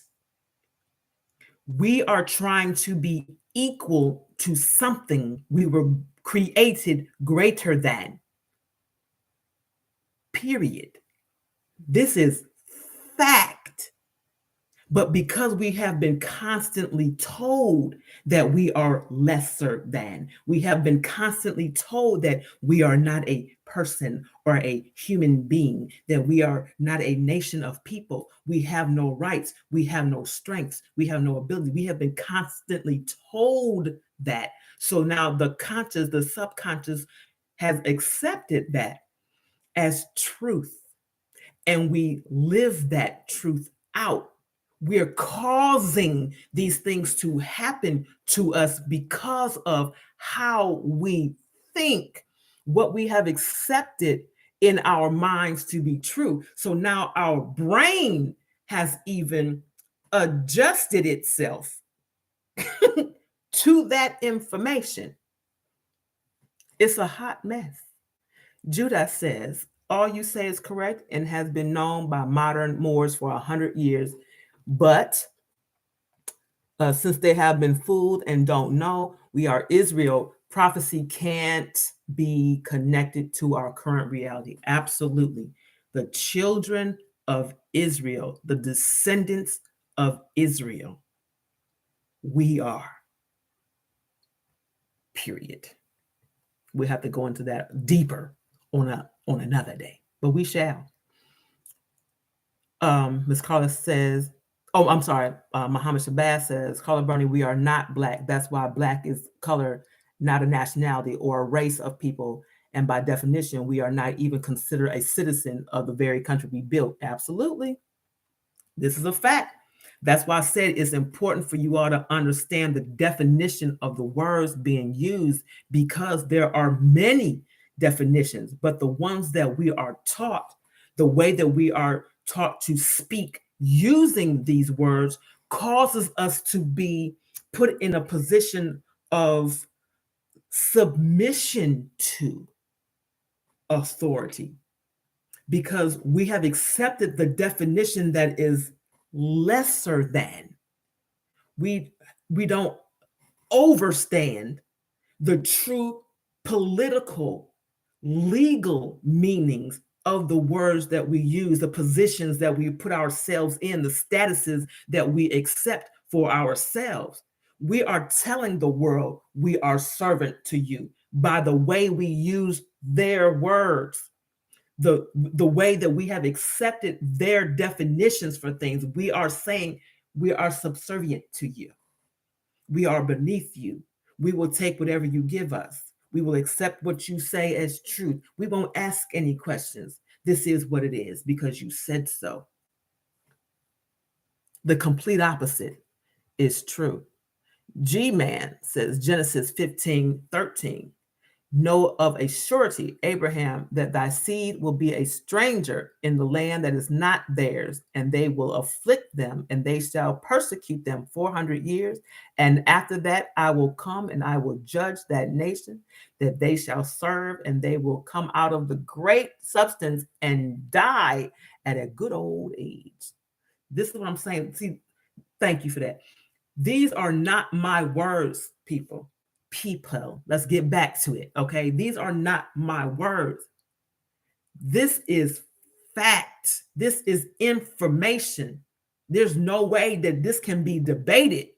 We are trying to be equal to something we were created greater than. Period. This is fact. But because we have been constantly told that we are lesser than, we have been constantly told that we are not a person or a human being, that we are not a nation of people, we have no rights, we have no strengths, we have no ability. We have been constantly told that. So now the conscious, the subconscious has accepted that as truth, and we live that truth out. We're causing these things to happen to us because of how we think, what we have accepted in our minds to be true. So now our brain has even adjusted itself to that information. It's a hot mess. Judah says, all you say is correct and has been known by modern Moors for 100 years. But since they have been fooled and don't know, we are Israel. Prophecy can't be connected to our current reality. Absolutely. The children of Israel, the descendants of Israel, we are. Period. We have to go into that deeper on another day, but we shall. Ms. Carla says, oh, I'm sorry. Muhammad Shabazz says, Carla Bernie, we are not Black. That's why Black is color, not a nationality or a race of people. And by definition, we are not even considered a citizen of the very country we built. Absolutely. This is a fact. That's why I said it's important for you all to understand the definition of the words being used, because there are many definitions, but the ones that we are taught, the way that we are taught to speak using these words, causes us to be put in a position of submission to authority, because we have accepted the definition that is lesser than. We don't overstand the true political, legal meanings of the words that we use, the positions that we put ourselves in, the statuses that we accept for ourselves. We are telling the world we are servant to you by the way we use their words, the way that we have accepted their definitions for things. We are saying we are subservient to you. We are beneath you. We will take whatever you give us. We will accept what you say as truth. We won't ask any questions. This is what it is because you said so. The complete opposite is true. G-Man says, Genesis 15:13, know of a surety, Abraham, that thy seed will be a stranger in the land that is not theirs, and they will afflict them, and they shall persecute them 400 years. And after that, I will come and I will judge that nation that they shall serve, and they will come out of the great substance and die at a good old age. This is what I'm saying. See, thank you for that. These are not my words, people. Let's get back to it. Okay. These are not my words. This is fact. This is information. There's no way that this can be debated.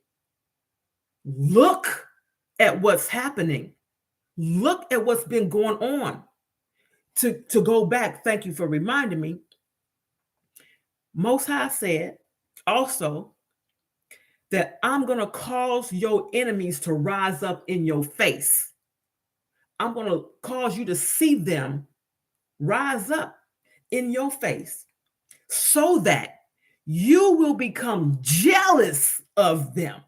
Look at what's happening. Look at what's been going on. To go back, thank you for reminding me. Most High said also that I'm going to cause your enemies to rise up in your face. I'm going to cause you to see them rise up in your face. so that you will become jealous of them.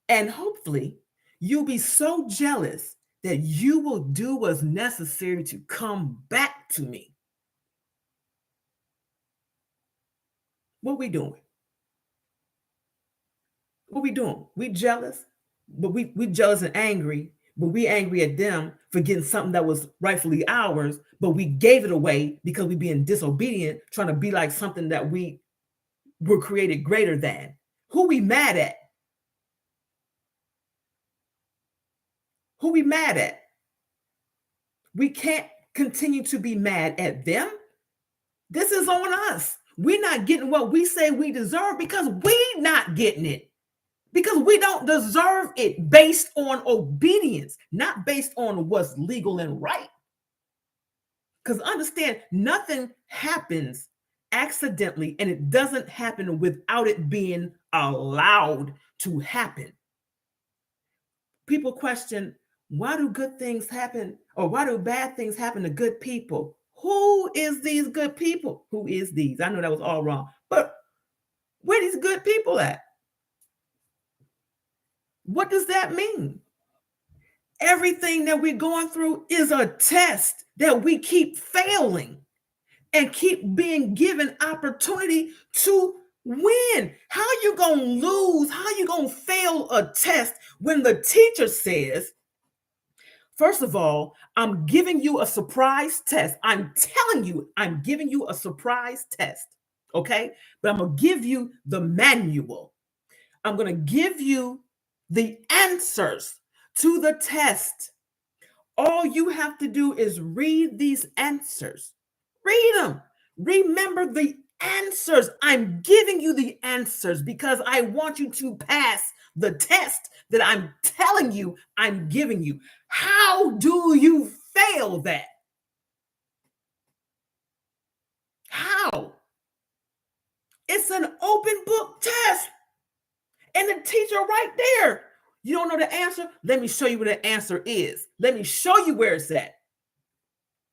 And hopefully, you'll be so jealous that you will do what's necessary to come back to me. What we doing? What we doing? We jealous, but we jealous and angry, but we angry at them for getting something that was rightfully ours, but we gave it away because we being disobedient, trying to be like something that we were created greater than. Who we mad at? Who we mad at? We can't continue to be mad at them. This is on us. We're not getting what we say we deserve because we're not getting it. Because we don't deserve it based on obedience, not based on what's legal and right. Because understand, nothing happens accidentally, and it doesn't happen without it being allowed to happen. People question, why do good things happen, or why do bad things happen to good people? Who is these good people? Who is these? I know that was all wrong, but where these good people at? What does that mean? Everything that we're going through is a test that we keep failing and keep being given opportunity to win. How you going to lose? How you going to fail a test when the teacher says, first of all, I'm giving you a surprise test. I'm telling you, I'm giving you a surprise test. Okay? But I'm going to give you the manual. I'm going to give you the answers to the test. All you have to do is read these answers. Read them. Remember the answers. I'm giving you the answers because I want you to pass the test that I'm telling you I'm giving you. How do you fail that? How? It's an open book test. And the teacher right there. You don't know the answer? Let me show you what the answer is. Let me show you where it's at.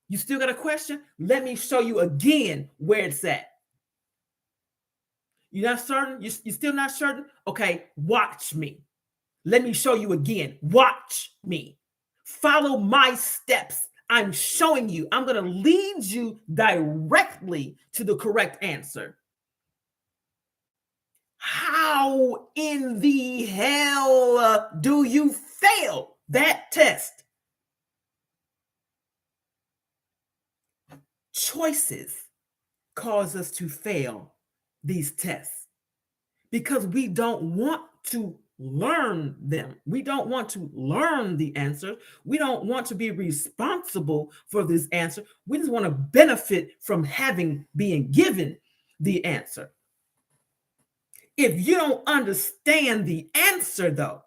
You still got a question? Let me show you again where it's at. You're not certain? You're still not certain? Okay, watch me. Let me show you again. Watch me. Follow my steps. I'm showing you. I'm going to lead you directly to the correct answer. How in the hell do you fail that test? Choices cause us to fail these tests because we don't want to learn them. We don't want to learn the answer. We don't want to be responsible for this answer. We just want to benefit from being given the answer. If you don't understand the answer, though,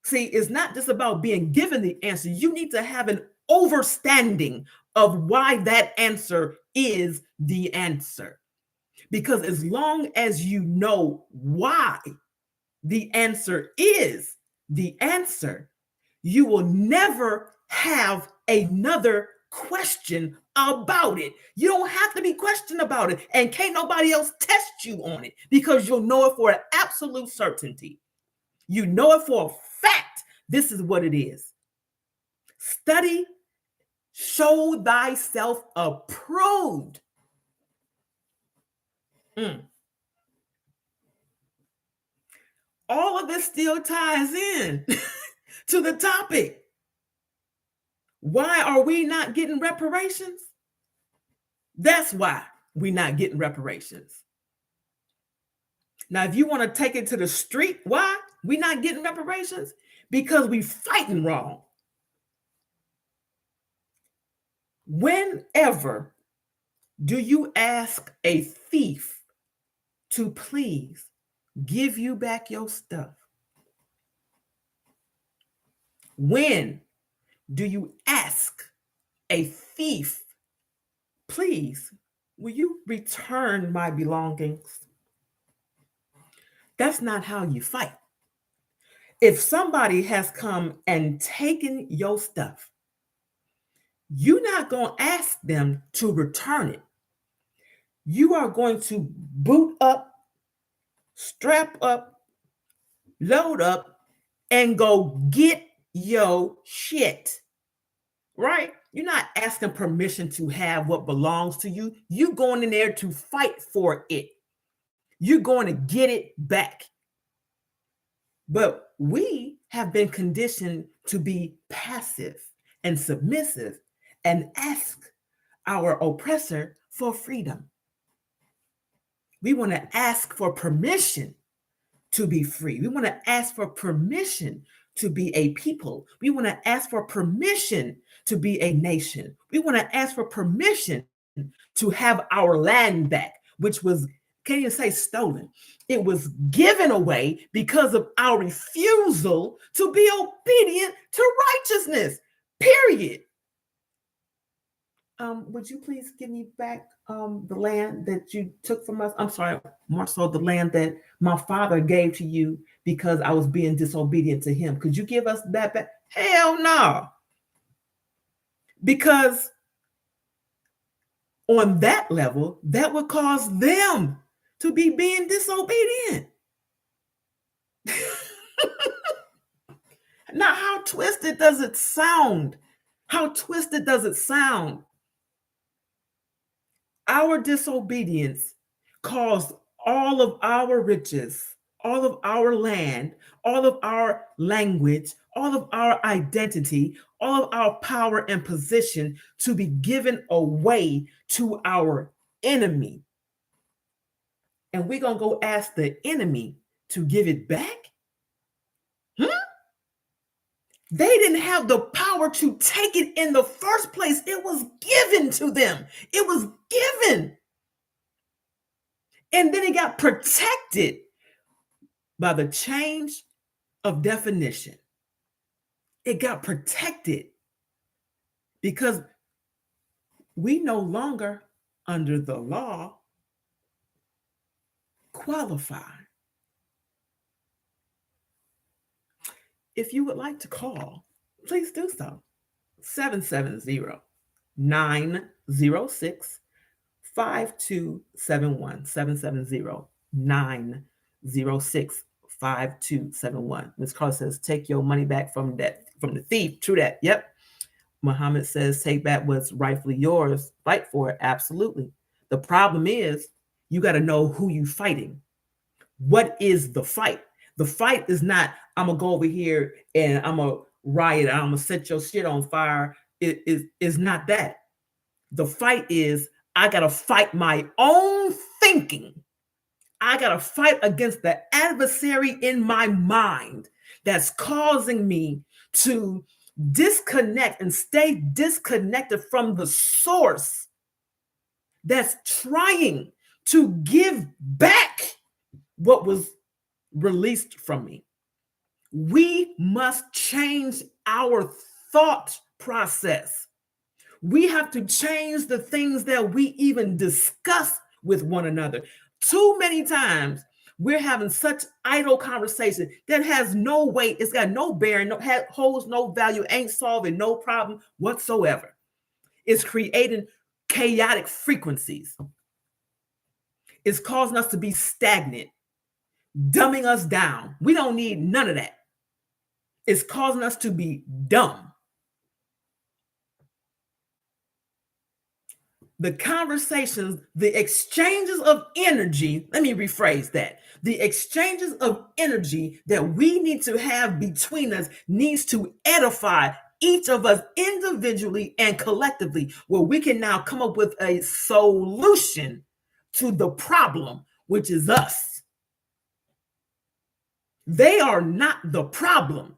see, it's not just about being given the answer. You need to have an overstanding of why that answer is the answer. Because as long as you know why the answer is the answer, you will never have another question about it. You don't have to be questioned about it, and can't nobody else test you on it because you'll know it for an absolute certainty. You know it for a fact. This is what it is. Study, show thyself approved. All of this still ties in to the topic. Why are we not getting reparations? That's why we're not getting reparations. Now, if you want to take it to the street, why we're not getting reparations? Because we fighting wrong. Whenever do you ask a thief to please give you back your stuff? When do you ask a thief, please, will you return my belongings? That's not how you fight. If somebody has come and taken your stuff, you're not going to ask them to return it. You are going to boot up, strap up, load up, and go get your shit. Right? You're not asking permission to have what belongs to you. You're going in there to fight for it. You're going to get it back. But we have been conditioned to be passive and submissive and ask our oppressor for freedom. We want to ask for permission to be free. We want to ask for permission to be a people. We want to ask for permission to be a nation. We want to ask for permission to have our land back, which was, can't even say stolen. It was given away because of our refusal to be obedient to righteousness, period. Would you please give me back the land that you took from us? I'm sorry, more so the land that my father gave to you because I was being disobedient to him. Could you give us that back? Hell no. Because on that level, that would cause them to be being disobedient. Now, how twisted does it sound? How twisted does it sound? Our disobedience caused all of our riches, all of our land, all of our language, all of our identity, all of our power and position to be given away to our enemy. And we're going to go ask the enemy to give it back? They didn't have the power to take it in the first place. It was given to them. It was given. And then it got protected by the change of definition. It got protected because we no longer, under the law, qualify. If you would like to call, please do so. 770-906-5271. 770-906-5271. Ms. Carter says, take your money back from the thief. True that. Yep. Muhammad says, take back what's rightfully yours. Fight for it. Absolutely. The problem is you got to know who you fighting. What is the fight? The fight is not, I'm going to go over here and I'm going to riot. I'm going to set your shit on fire. It is not that. The fight is, I got to fight my own thinking. I got to fight against the adversary in my mind that's causing me to disconnect and stay disconnected from the source that's trying to give back what was released from me. We must change our thought process. We have to change the things that we even discuss with one another. Too many times we're having such idle conversation that has no weight. It's got no bearing, holds no value, ain't solving no problem whatsoever. It's creating chaotic frequencies. It's causing us to be stagnant, dumbing us down. We don't need none of that. It's causing us to be dumb. The conversations, the exchanges of energy, let me rephrase that. The exchanges of energy that we need to have between us needs to edify each of us individually and collectively, where we can now come up with a solution to the problem, which is us. They are not the problem.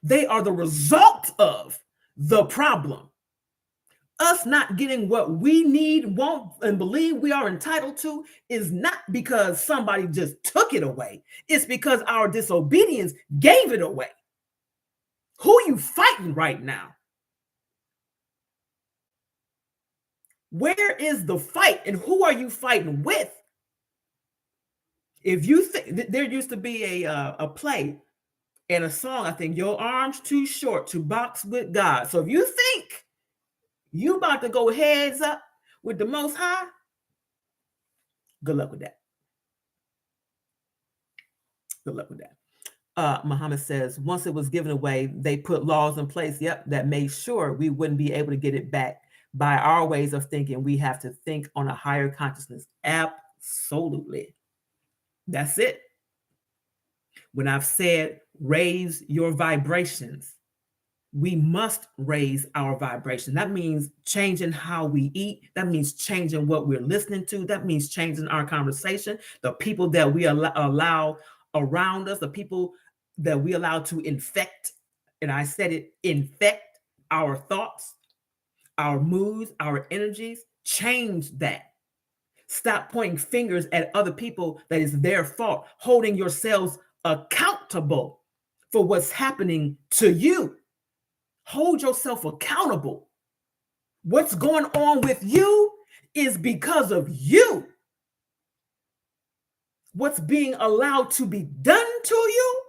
They are the result of the problem. Us not getting what we need, want, and believe we are entitled to is not because somebody just took it away. It's because our disobedience gave it away. Who are you fighting right now? Where is the fight and who are you fighting with? If you think, there used to be a play and a song, I think, your arms too short to box with God. So if you think you about to go heads up with the Most High, Good luck with that. Good luck with that. Muhammad says, once it was given away, they put laws in place, that made sure we wouldn't be able to get it back by our ways of thinking. We have to think on a higher consciousness. Absolutely. That's it. When I've said raise your vibrations, we must raise our vibration. That means changing how we eat. That means changing what we're listening to. That means changing our conversation, the people that we allow around us, the people that we allow to infect. And I said it, infect our thoughts, our moods, our energies. Change that. Stop pointing fingers at other people that is their fault, holding yourselves accountable for what's happening to you. Hold yourself accountable. What's going on with you is because of you. What's being allowed to be done to you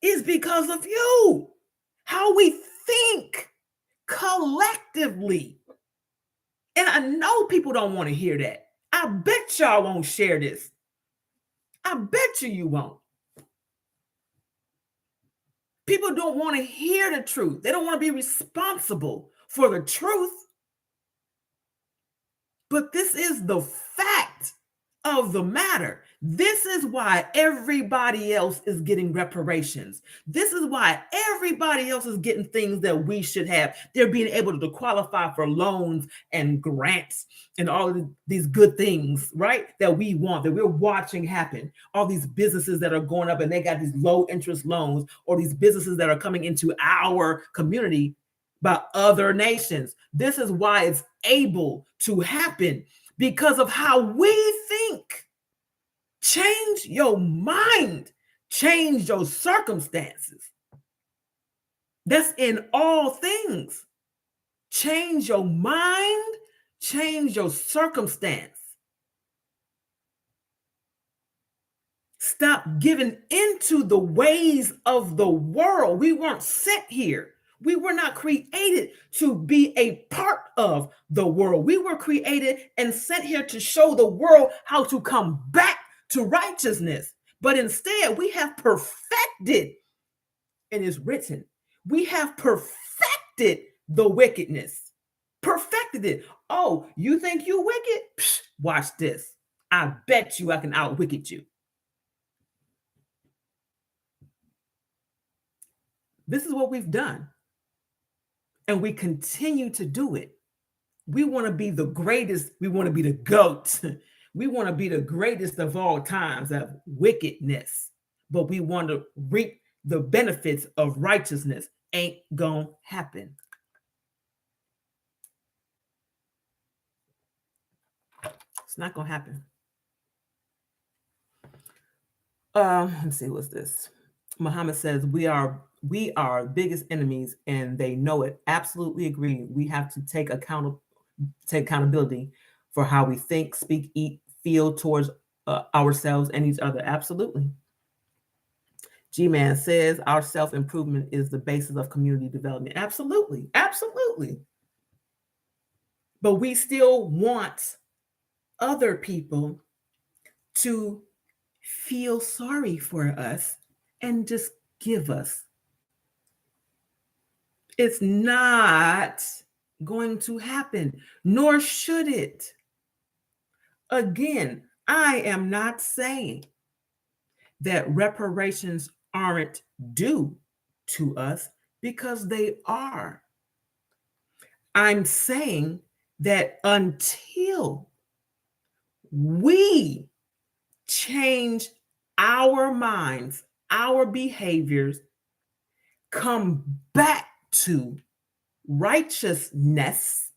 is because of you. How we think collectively. And I know people don't want to hear that. I bet y'all won't share this. I bet you won't. People don't want to hear the truth. They don't want to be responsible for the truth. But this is the fact of the matter. This is why everybody else is getting reparations. This is why everybody else is getting things that we should have. They're being able to qualify for loans and grants and all of these good things, right? That we want, that we're watching happen. All these businesses that are going up and they got these low interest loans, or these businesses that are coming into our community by other nations. This is why it's able to happen, because of how we think. Change your mind, change your circumstances. That's in all things. Change your mind, change your circumstance. Stop giving into the ways of the world. We weren't sent here. We were not created to be a part of the world. We were created and sent here to show the world how to come back to righteousness. But instead, we have perfected, and it's written, we have perfected the wickedness. Perfected it. Oh, you think you wicked? Psh, watch this. I bet you I can out-wicked you. This is what we've done. And we continue to do it. We want to be the greatest. We want to be the GOAT. We want to be the greatest of all times of wickedness. But we want to reap the benefits of righteousness. Ain't gonna happen. It's not gonna happen. Let's see, what's this? Muhammad says, we are biggest enemies and they know it. Absolutely agree. We have to take accountability for how we think, speak, eat, feel towards ourselves and each other. Absolutely. G-Man says our self-improvement is the basis of community development. Absolutely. Absolutely. But we still want other people to feel sorry for us and just give us. It's not going to happen, nor should it. Again, I am not saying that reparations aren't due to us, because they are. I'm saying that until we change our minds, our behaviors, come back to righteousness,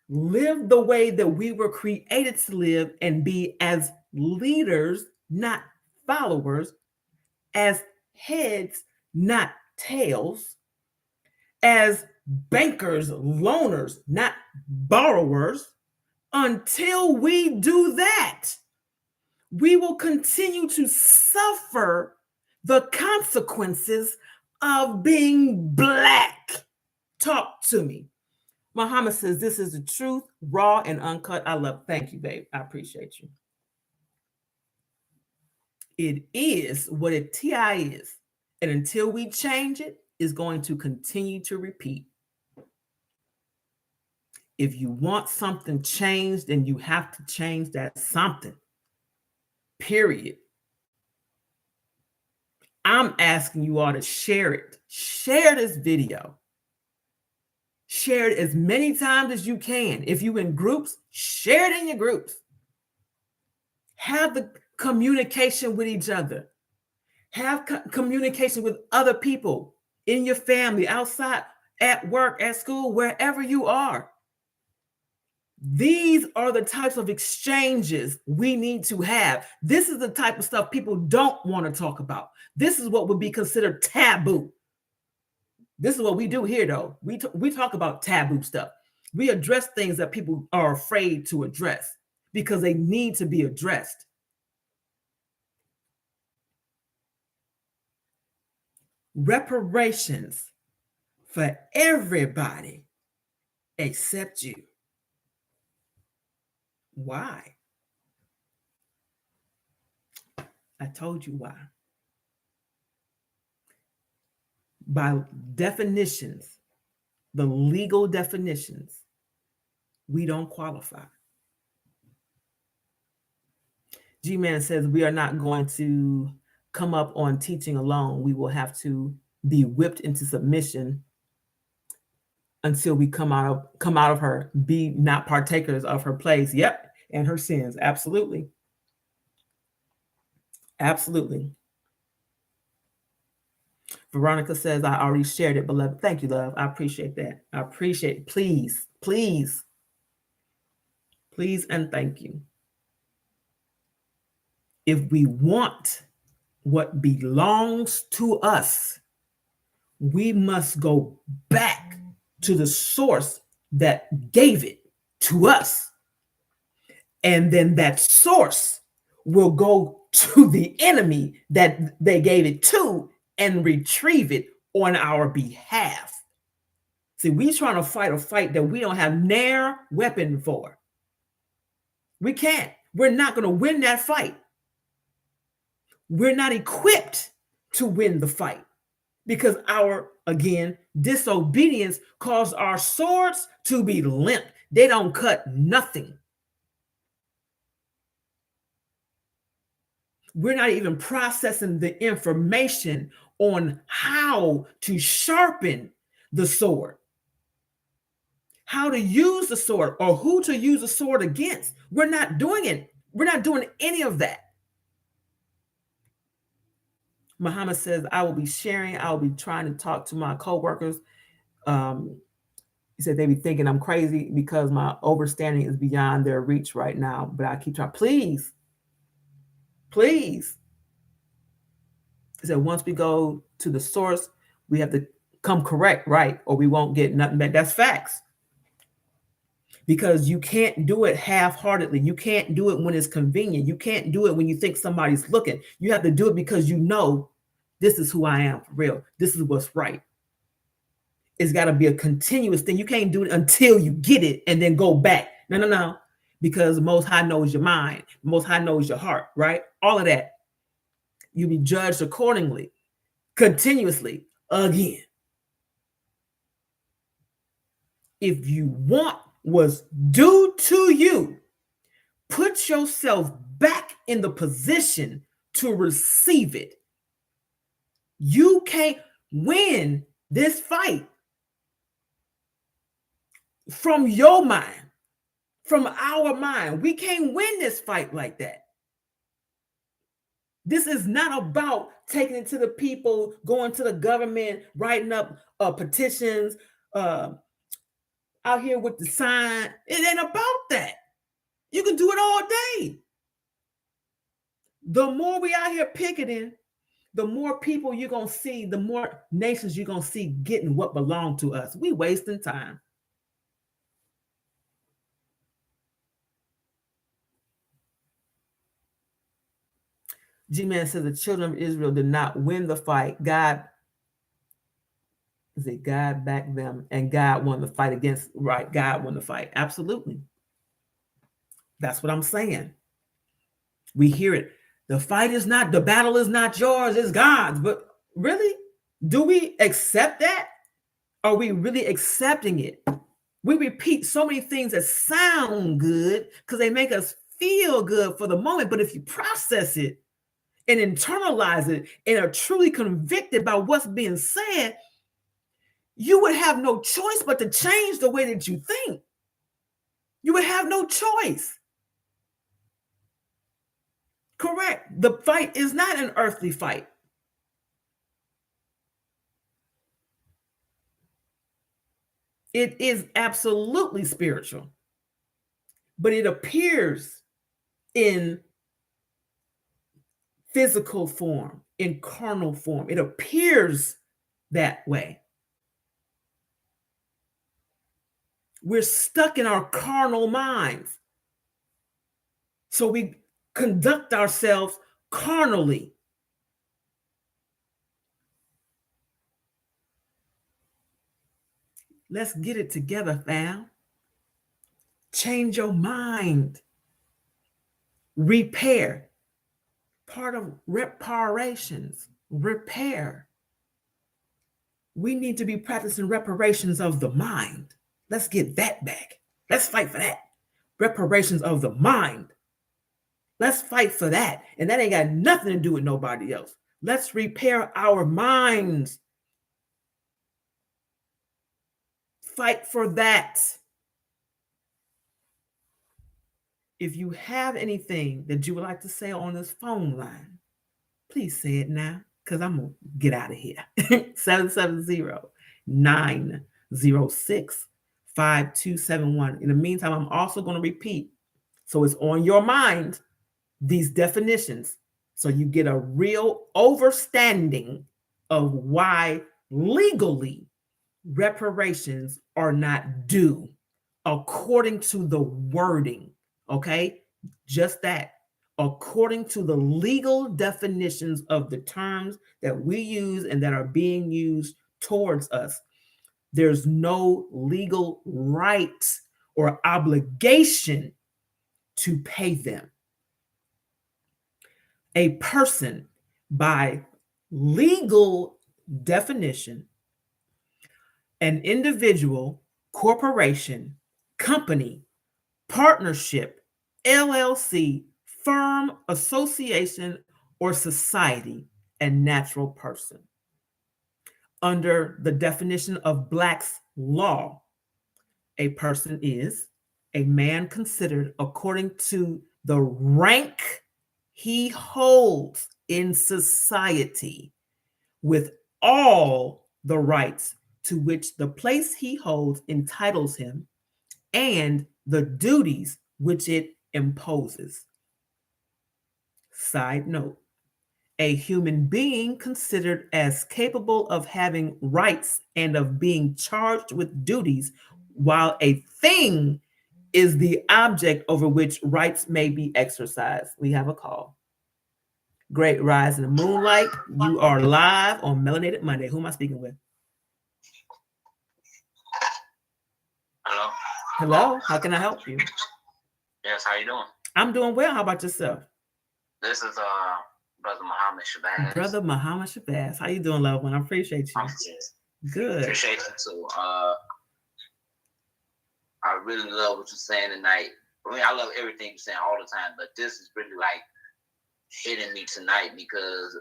live the way that we were created to live, and be as leaders, not followers, as heads, not tails, as bankers, loaners, not borrowers. Until we do that, we will continue to suffer the consequences of being Black. Talk to me. Muhammad says, this is the truth, raw and uncut. I love, thank you, babe. I appreciate you. It is what a TI is. And until we change it, it's going to continue to repeat. If you want something changed, then you have to change that something. Period. I'm asking you all to share it. Share this video. Share it as many times as you can. If you're in groups, share it in your groups. Have the communication with each other. Have communication with other people in your family, outside, at work, at school, wherever you are. These are the types of exchanges we need to have. This is the type of stuff people don't want to talk about. This is what would be considered taboo. This is what we do here, though. We talk about taboo stuff. We address things that people are afraid to address because they need to be addressed. Reparations for everybody except you. Why? I told you why. By definitions, the legal definitions, we don't qualify. G-Man says we are not going to come up on teaching alone. We will have to be whipped into submission until we come out of her, be not partakers of her plays. Yep, and her sins. Absolutely. Absolutely. Veronica says, I already shared it, beloved. Thank you, love. I appreciate that. I appreciate it. Please, please, please, and thank you. If we want what belongs to us, we must go back to the source that gave it to us. And then that source will go to the enemy that they gave it to and retrieve it on our behalf. See, we trying to fight a fight that we don't have near weapon for. We can't. We're not going to win that fight. We're not equipped to win the fight because our, again, disobedience caused our swords to be limp. They don't cut nothing. We're not even processing the information on how to sharpen the sword, how to use the sword, or who to use the sword against. We're not doing it. We're not doing any of that. Muhammad says, I will be sharing. I will be trying to talk to my coworkers. He said they be thinking I'm crazy because my overstanding is beyond their reach right now. But I keep trying. Please, please. He said once we go to the source, we have to come correct, right? Or we won't get nothing back. That's facts. Because you can't do it half-heartedly. You can't do it when it's convenient. You can't do it when you think somebody's looking. You have to do it because you know this is who I am for real. This is what's right. It's got to be a continuous thing. You can't do it until you get it and then go back. No. Because the Most High knows your mind. The Most High knows your heart, right? All of that. You be judged accordingly, continuously, again. If you want what's due to you, put yourself back in the position to receive it. You can't win this fight from your mind, from our mind. We can't win this fight like that. This is not about taking it to the people, going to the government, writing up petitions, out here with the sign. It ain't about that. You can do it all day. The more we out here picketing, the more people you're going to see, the more nations you're going to see getting what belong to us. We wasting time. G-Man says the children of Israel did not win the fight. God backed them and God won the fight against, right? God won the fight. Absolutely. That's what I'm saying. We hear it. The battle is not yours, it's God's. But really, do we accept that? Are we really accepting it? We repeat so many things that sound good because they make us feel good for the moment. But if you process it and internalize it and are truly convicted by what's being said, you would have no choice but to change the way that you think. You would have no choice. Correct. The fight is not an earthly fight. It is absolutely spiritual, but it appears in physical form, in carnal form. It appears that way. We're stuck in our carnal minds. So we conduct ourselves carnally. Let's get it together, fam. Change your mind. Repair. Part of reparations. Repair. We need to be practicing reparations of the mind. Let's get that back. Let's fight for that. Reparations of the mind. Let's fight for that. And that ain't got nothing to do with nobody else. Let's repair our minds. Fight for that. If you have anything that you would like to say on this phone line, please say it now, because I'm going to get out of here. 770-906-5271. In the meantime, I'm also going to repeat, so it's on your mind, these definitions, so you get a real understanding of why legally reparations are not due according to the wording. Okay, just that. According to the legal definitions of the terms that we use and that are being used towards us, there's no legal right or obligation to pay them. A person, by legal definition, an individual, corporation, company, partnership, LLC, firm, association, or society, and natural person. Under the definition of Black's law, a person is a man considered according to the rank he holds in society, with all the rights to which the place he holds entitles him, and the duties which it imposes. Side note, a human being considered as capable of having rights and of being charged with duties, while a thing is the object over which rights may be exercised. We have a call. Great Rise in the Moonlight. You are live on Melanated Monday. Who am I speaking with? Hello. Hello. How can I help you? Yes. How you doing? I'm doing well. How about yourself? This is Brother Muhammad Shabazz. Brother Muhammad Shabazz. How you doing, loved one? I appreciate you. I'm good. Good. Appreciate you too. I really love what you're saying tonight. I mean, I love everything you're saying all the time, but this is really like hitting me tonight because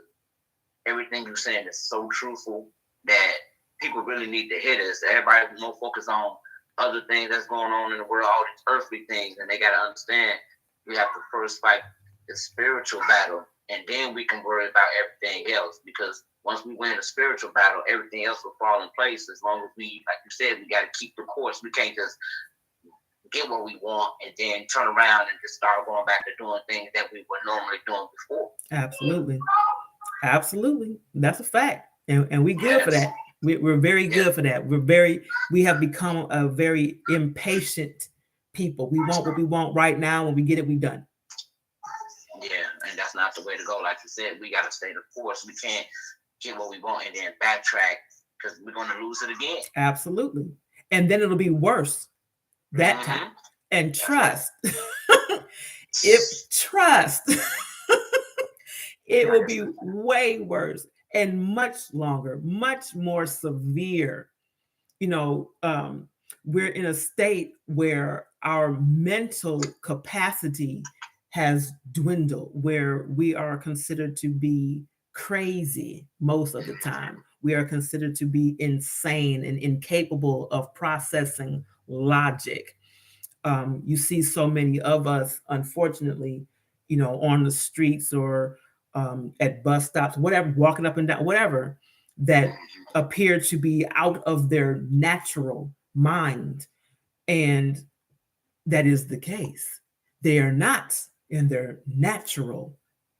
everything you're saying is so truthful that people really need to hear this. Everybody's more focused on other things that's going on in the world, all these earthly things, and they got to understand we have to first fight the spiritual battle, and then we can worry about everything else, because once we win the spiritual battle, everything else will fall in place. As long as we, like you said, we got to keep the course. We can't just get what we want and then turn around and just start going back to doing things that we were normally doing before. Absolutely. Absolutely. That's a fact. And we good for that. We're very good for that. We have become a very impatient people. We want what we want right now. When we get it, we done. Yeah, and that's not the way to go. Like you said, we got to stay the course. We can't get what we want and then backtrack, because we're going to lose it again. Absolutely. And then it'll be worse that time. And trust. If trust It will be way worse and much longer, much more severe. You know, we're in a state where our mental capacity has dwindled, where we are considered to be crazy most of the time. We are considered to be insane and incapable of processing logic. You see so many of us, unfortunately, you know, on the streets or at bus stops, whatever, walking up and down, whatever, that appear to be out of their natural mind. And that is the case. They are not in their natural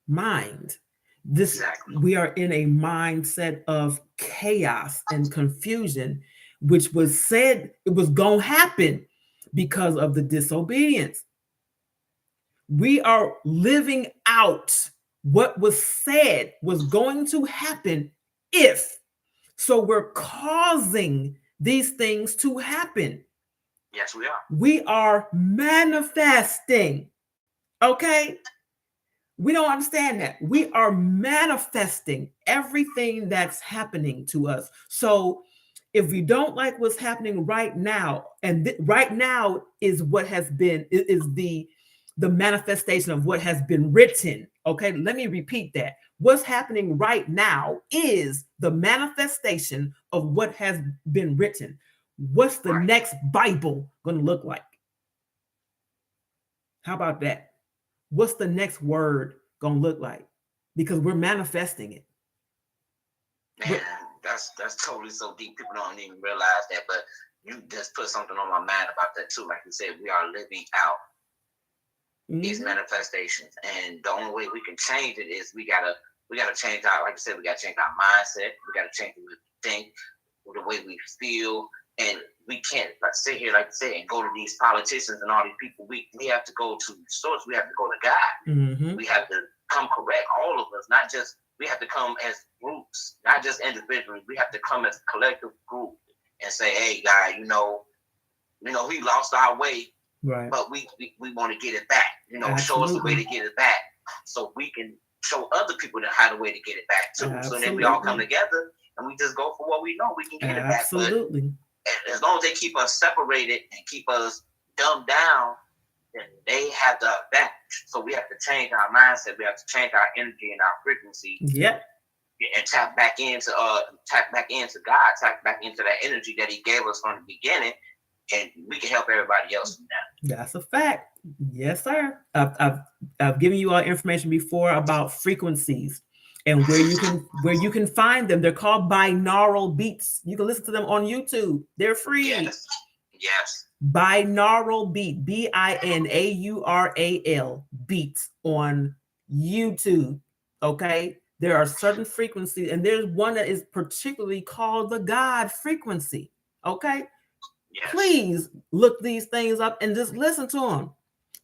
mind. This We are in a mindset of chaos and confusion, which was said it was going to happen because of the disobedience. We are living out what was said was going to happen if. So we're causing these things to happen. Yes, we are. We are manifesting. Okay? We don't understand that. We are manifesting everything that's happening to us. So if we don't like what's happening right now, and right now is what has been, is the manifestation of what has been written. Okay, let me repeat that. What's happening right now is the manifestation of what has been written. What's the next Bible going to look like? How about that? What's the next word going to look like? Because we're manifesting it. Man, that's totally so deep. People don't even realize that, but you just put something on my mind about that too. Like you said, we are living out these manifestations, and the only way we can change it is we gotta change our, like I said, we gotta change our mindset. We gotta change the way we think, the way we feel, and we can't sit here, like I said, and go to these politicians and all these people. We have to go to the source. We have to go to God. We have to come correct, all of us, not just. We have to come as groups, not just individually. We have to come as a collective group and say, "Hey, God, you know, we lost our way, right? But we want to get it back. Absolutely. Show us the way to get it back, so we can show other people how the way to get it back too. Absolutely. So then we all come together and we just go for what we know we can get it back. Absolutely. But as long as they keep us separated and keep us dumbed down, then they have the advantage. So we have to change our mindset. We have to change our energy and our frequency. Yep. And tap back into God, tap back into that energy that He gave us from the beginning, and we can help everybody else from that. That's a fact. Yes, sir. I've given you all information before about frequencies and where you can find them. They're called binaural beats. You can listen to them on YouTube. They're free. Yes. Binaural beat, BINAURAL beats on YouTube. Okay. There are certain frequencies, and there's one that is particularly called the God frequency. Okay. Yes. Please look these things up and just listen to them.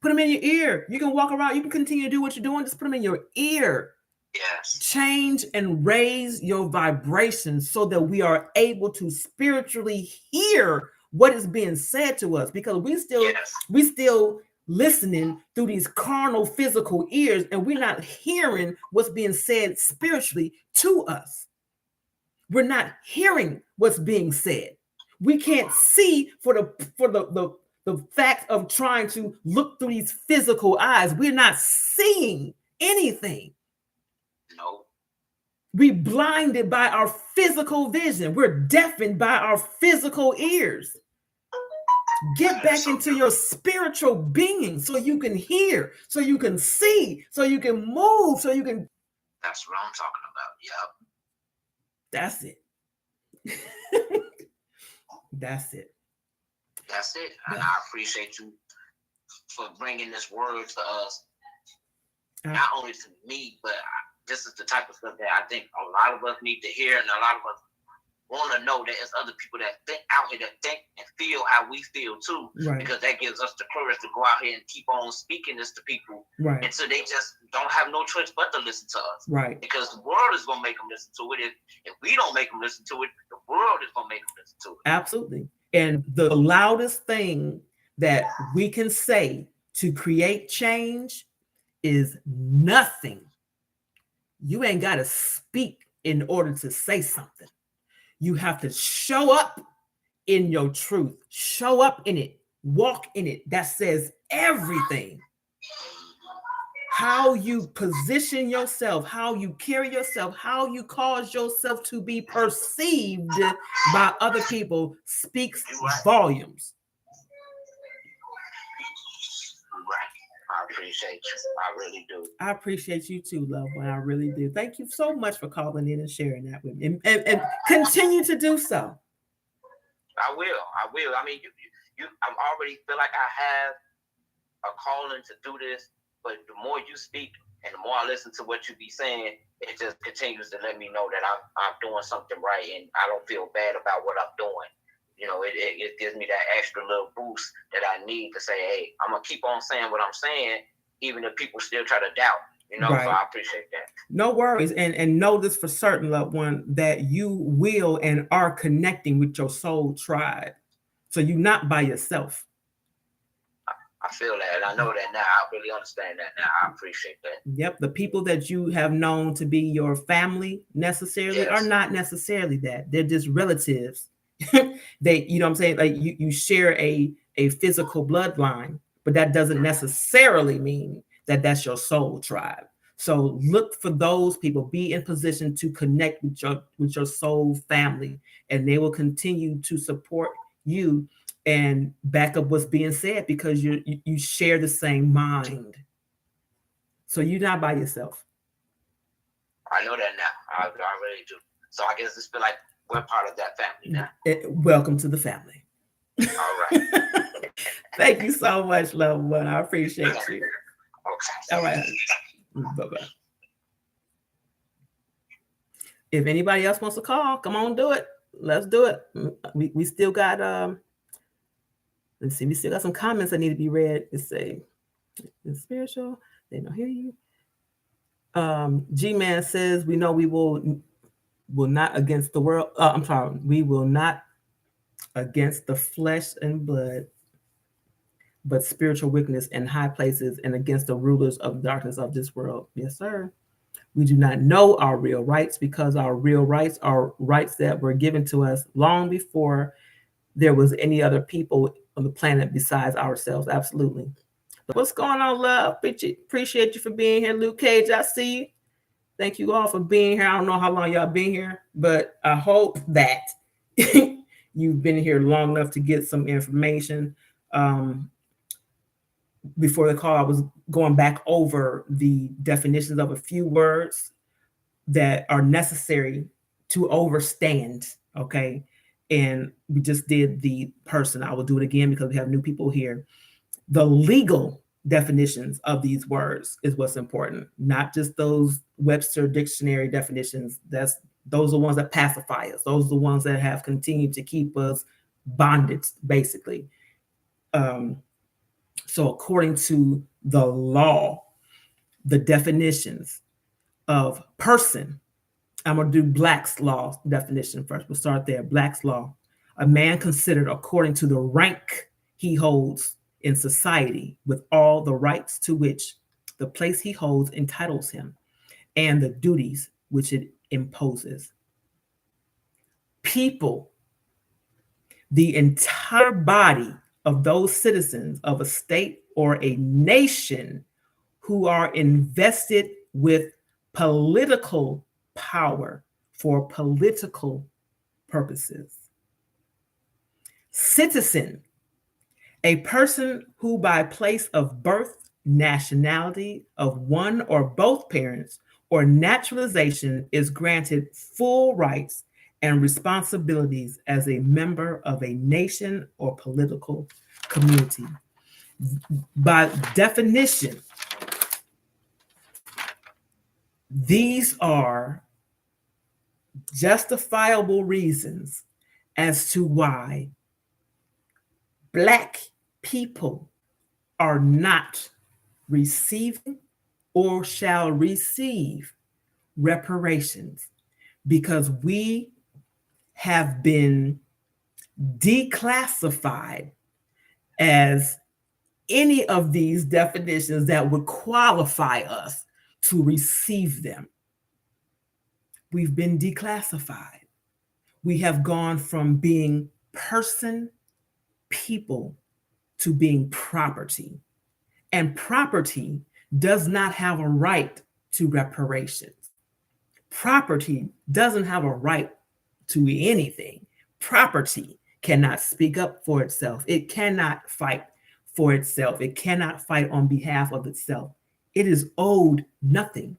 Put them in your ear. You can walk around. You can continue to do what you're doing. Just put them in your ear. Yes. Change and raise your vibrations so that we are able to spiritually hear what is being said to us, because we still listening through these carnal physical ears, and we're not hearing what's being said spiritually to us. We're not hearing what's being said. We can't see for the fact of trying to look through these physical eyes. We're not seeing anything. No. We're blinded by our physical vision. We're deafened by our physical ears. Get back into your spiritual being so you can hear, so you can see, so you can move, so you can. That's what I'm talking about. Yep. That's it. That's it. That's it. And I appreciate you for bringing this word to us. Not only to me, but this is the type of stuff that I think a lot of us need to hear, and a lot of us want to know that there's other people that think out here that think and feel how we feel too, right? Because that gives us the courage to go out here and keep on speaking this to people, right? And so they just don't have no choice but to listen to us, right? Because the world is going to make them listen to it. If we don't make them listen to it, the world is going to make them listen to it. Absolutely. And the loudest thing that we can say to create change is nothing You ain't got to speak in order to say something. You have to show up in your truth, show up in it, walk in it. That says everything. How you position yourself, how you carry yourself, how you cause yourself to be perceived by other people speaks volumes. I appreciate you. I really do. I appreciate you too, loved one. I really do. Thank you so much for calling in and sharing that with me, and continue to do so. I will. I mean, I already feel like I have a calling to do this, but the more you speak and the more I listen to what you be saying, it just continues to let me know that I'm doing something right, and I don't feel bad about what I'm doing. You know, it gives me that extra little boost that I need to say, hey, I'm going to keep on saying what I'm saying, even if people still try to doubt, you know, right. So I appreciate that. No worries. And know this for certain, loved one, that you will and are connecting with your soul tribe. So you're not by yourself. I feel that, and I know that now. I really understand that now. I appreciate that. Yep. The people that you have known to be your family necessarily are not necessarily that. They're just relatives. They, you know what I'm saying? Like you share a physical bloodline, but that doesn't necessarily mean that that's your soul tribe. So look for those people, be in position to connect with your soul family, and they will continue to support you and back up what's being said because you share the same mind. So you're not by yourself. I know that now. I really do. So I guess it's feel like we're part of that family now. Welcome to the family. All right. Thank you so much, loved one. I appreciate you. Okay. All right. Bye-bye. If anybody else wants to call, come on, do it. Let's do it. We still got let's see, we still got some comments that need to be read. It say it's spiritual, they don't hear you. G-Man says we know we will not against the world. I'm sorry, we will not against the flesh and blood, but spiritual wickedness in high places and against the rulers of darkness of this world. Yes, sir. We do not know our real rights because our real rights are rights that were given to us long before there was any other people on the planet besides ourselves. Absolutely. What's going on, love? Appreciate you for being here, Luke Cage. I see you. Thank you all for being here. I don't know how long y'all been here, but I hope that you've been here long enough to get some information. Before the call, I was going back over the definitions of a few words that are necessary to overstand, okay? And we just did the person. I will do it again because we have new people here. The legal definitions of these words is what's important, not just those Webster dictionary definitions. Those are the ones that pacify us. Those are the ones that have continued to keep us bonded, basically. So according to the law, the definitions of person, I'm going to do Black's law definition first. We'll start there. Black's law: a man considered according to the rank he holds in society, with all the rights to which the place he holds entitles him, and the duties which it imposes. People: the entire body of those citizens of a state or a nation who are invested with political power for political purposes. Citizen: a person who by place of birth, nationality of one or both parents, or naturalization is granted full rights and responsibilities as a member of a nation or political community. By definition, these are justifiable reasons as to why Black people are not receiving or shall receive reparations, because we have been declassified as any of these definitions that would qualify us to receive them. We've been declassified. We have gone from being person, people, to being property. And property does not have a right to reparations. Property doesn't have a right to anything. Property cannot speak up for itself. It cannot fight for itself. It cannot fight on behalf of itself. It is owed nothing.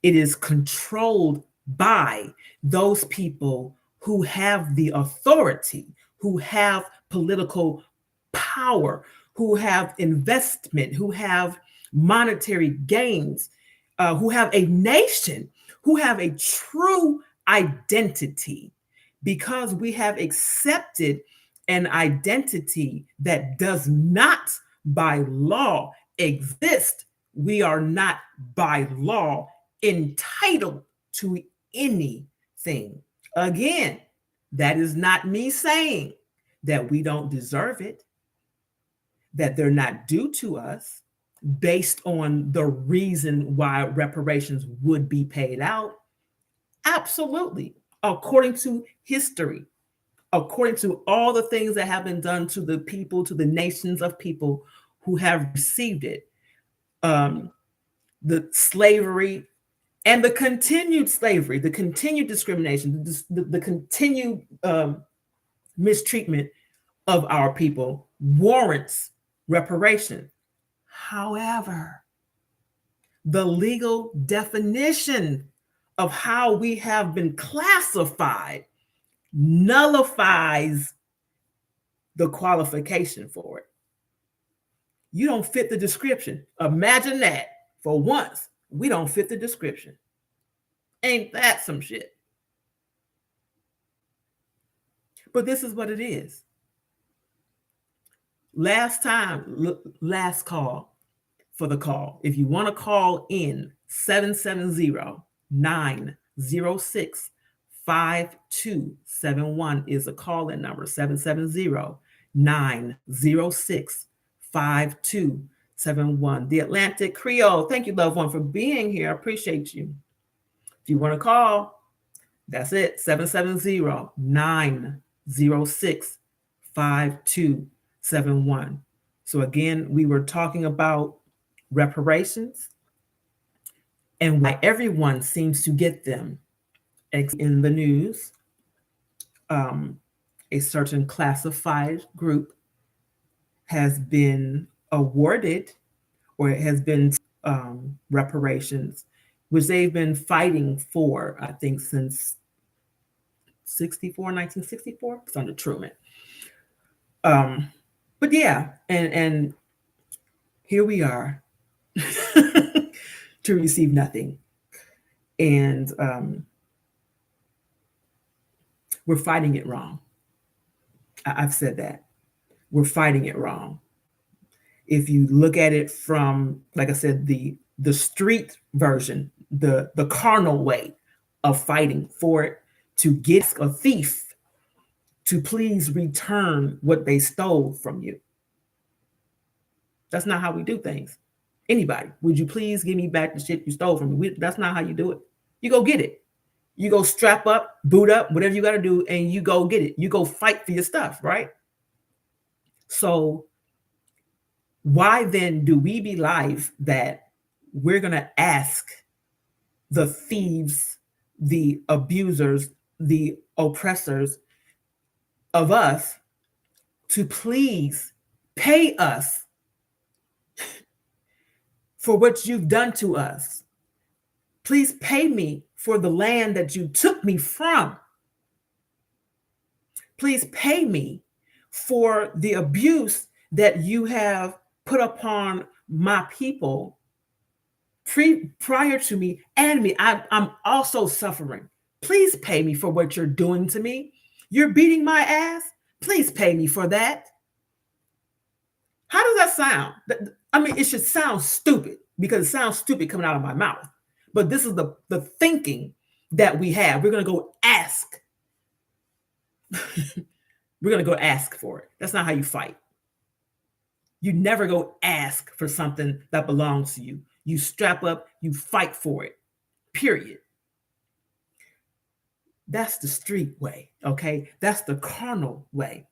It is controlled by those people who have the authority, who have political power, who have investment, who have monetary gains, who have a nation, who have a true identity, because we have accepted an identity that does not by law exist. We are not by law entitled to anything. Again, that is not me saying that we don't deserve it, that they're not due to us based on the reason why reparations would be paid out. Absolutely. According to history, according to all the things that have been done to the people, to the nations of people who have received it, the slavery and the continued slavery, the continued discrimination, the continued mistreatment of our people warrants reparation. However, the legal definition of how we have been classified nullifies the qualification for it. You don't fit the description. Imagine that. For once, we don't fit the description. Ain't that some shit? But this is what it is. Last last call for the call. If you want to call in, 770-906-5271 is a call-in number. 770-906-5271. The Atlantic Creole. Thank you, loved one, for being here. I appreciate you. If you want to call, that's it. 770-906-5271. So again, we were talking about reparations and why everyone seems to get them. In the news, a certain classified group has been awarded, or it has been reparations, which they've been fighting for, I think, since 1964. It's under Truman. But yeah, and here we are to receive nothing. And we're fighting it wrong. I've said that. We're fighting it wrong. If you look at it from, like I said, the street version, the carnal way of fighting for it, to get a thief to please return what they stole from you. That's not how we do things. Anybody, would you please give me back the shit you stole from me? That's not how you do it. You go get it. You go strap up, boot up, whatever you got to do, and you go get it. You go fight for your stuff, right? So why then do we believe that we're going to ask the thieves, the abusers, the oppressors of us to please pay us for what you've done to us? Please pay me for the land that you took me from. Please pay me for the abuse that you have put upon my people prior to me and me. I'm also suffering. Please pay me for what you're doing to me. You're beating my ass. Please pay me for that. How does that sound? I mean, it should sound stupid, because it sounds stupid coming out of my mouth. But this is the thinking that we have. We're going to go ask. We're going to go ask for it. That's not how you fight. You never go ask for something that belongs to you. You strap up, you fight for it, period. That's the street way, okay? That's the carnal way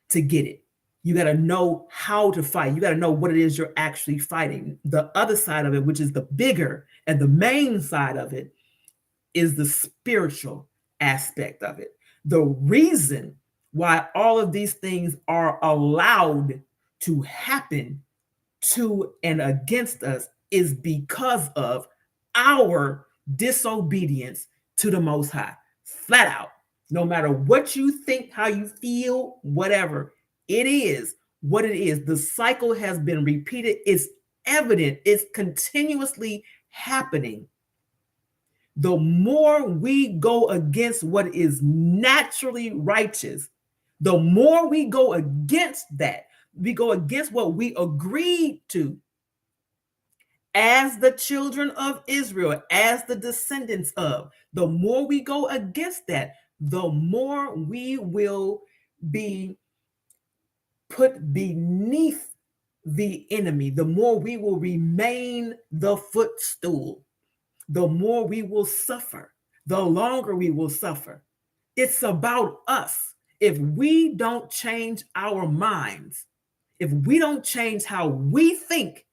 to get it. You got to know how to fight. You got to know what it is you're actually fighting. The other side of it, which is the bigger and the main side of it, is the spiritual aspect of it. The reason why all of these things are allowed to happen to and against us is because of our disobedience to the Most High. Flat out. No matter what you think, how you feel, whatever, it is what it is. The cycle has been repeated. It's evident. It's continuously happening. The more we go against what is naturally righteous, the more we go against that, we go against what we agreed to as the children of Israel, as the descendants of, the more we go against that, the more we will be put beneath the enemy, the more we will remain the footstool, the more we will suffer, the longer we will suffer. It's about us. If we don't change our minds, if we don't change how we think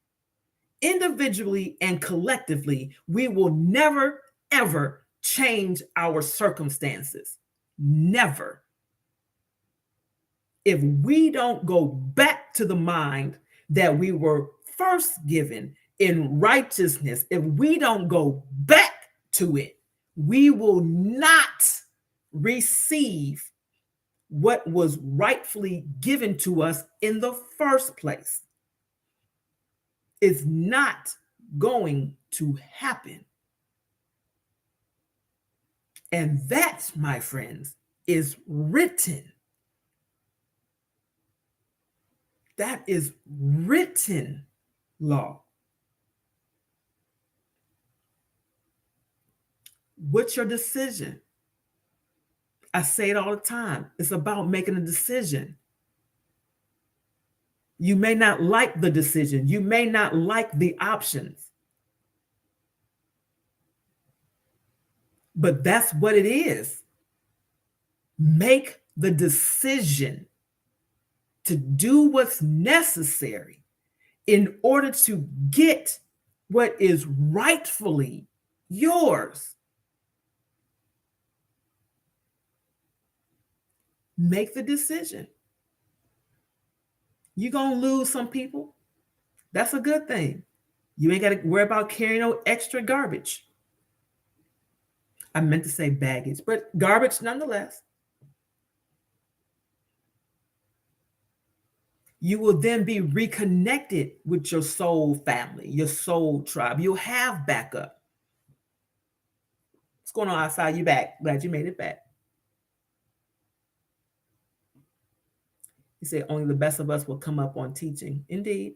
individually and collectively, we will never, ever change our circumstances. Never. If we don't go back to the mind that we were first given in righteousness, if we don't go back to it, we will not receive what was rightfully given to us in the first place. It's not going to happen. And that, my friends, is written. That is written law. What's your decision? I say it all the time. It's about making a decision. You may not like the decision. You may not like the options. But that's what it is. Make the decision to do what's necessary in order to get what is rightfully yours. Make the decision. You're going to lose some people. That's a good thing. You ain't got to worry about carrying no extra garbage. I meant to say baggage, but garbage nonetheless. You will then be reconnected with your soul family, your soul tribe. You'll have backup. What's going on outside? You back. Glad you made it back. He said, only the best of us will come up on teaching. Indeed.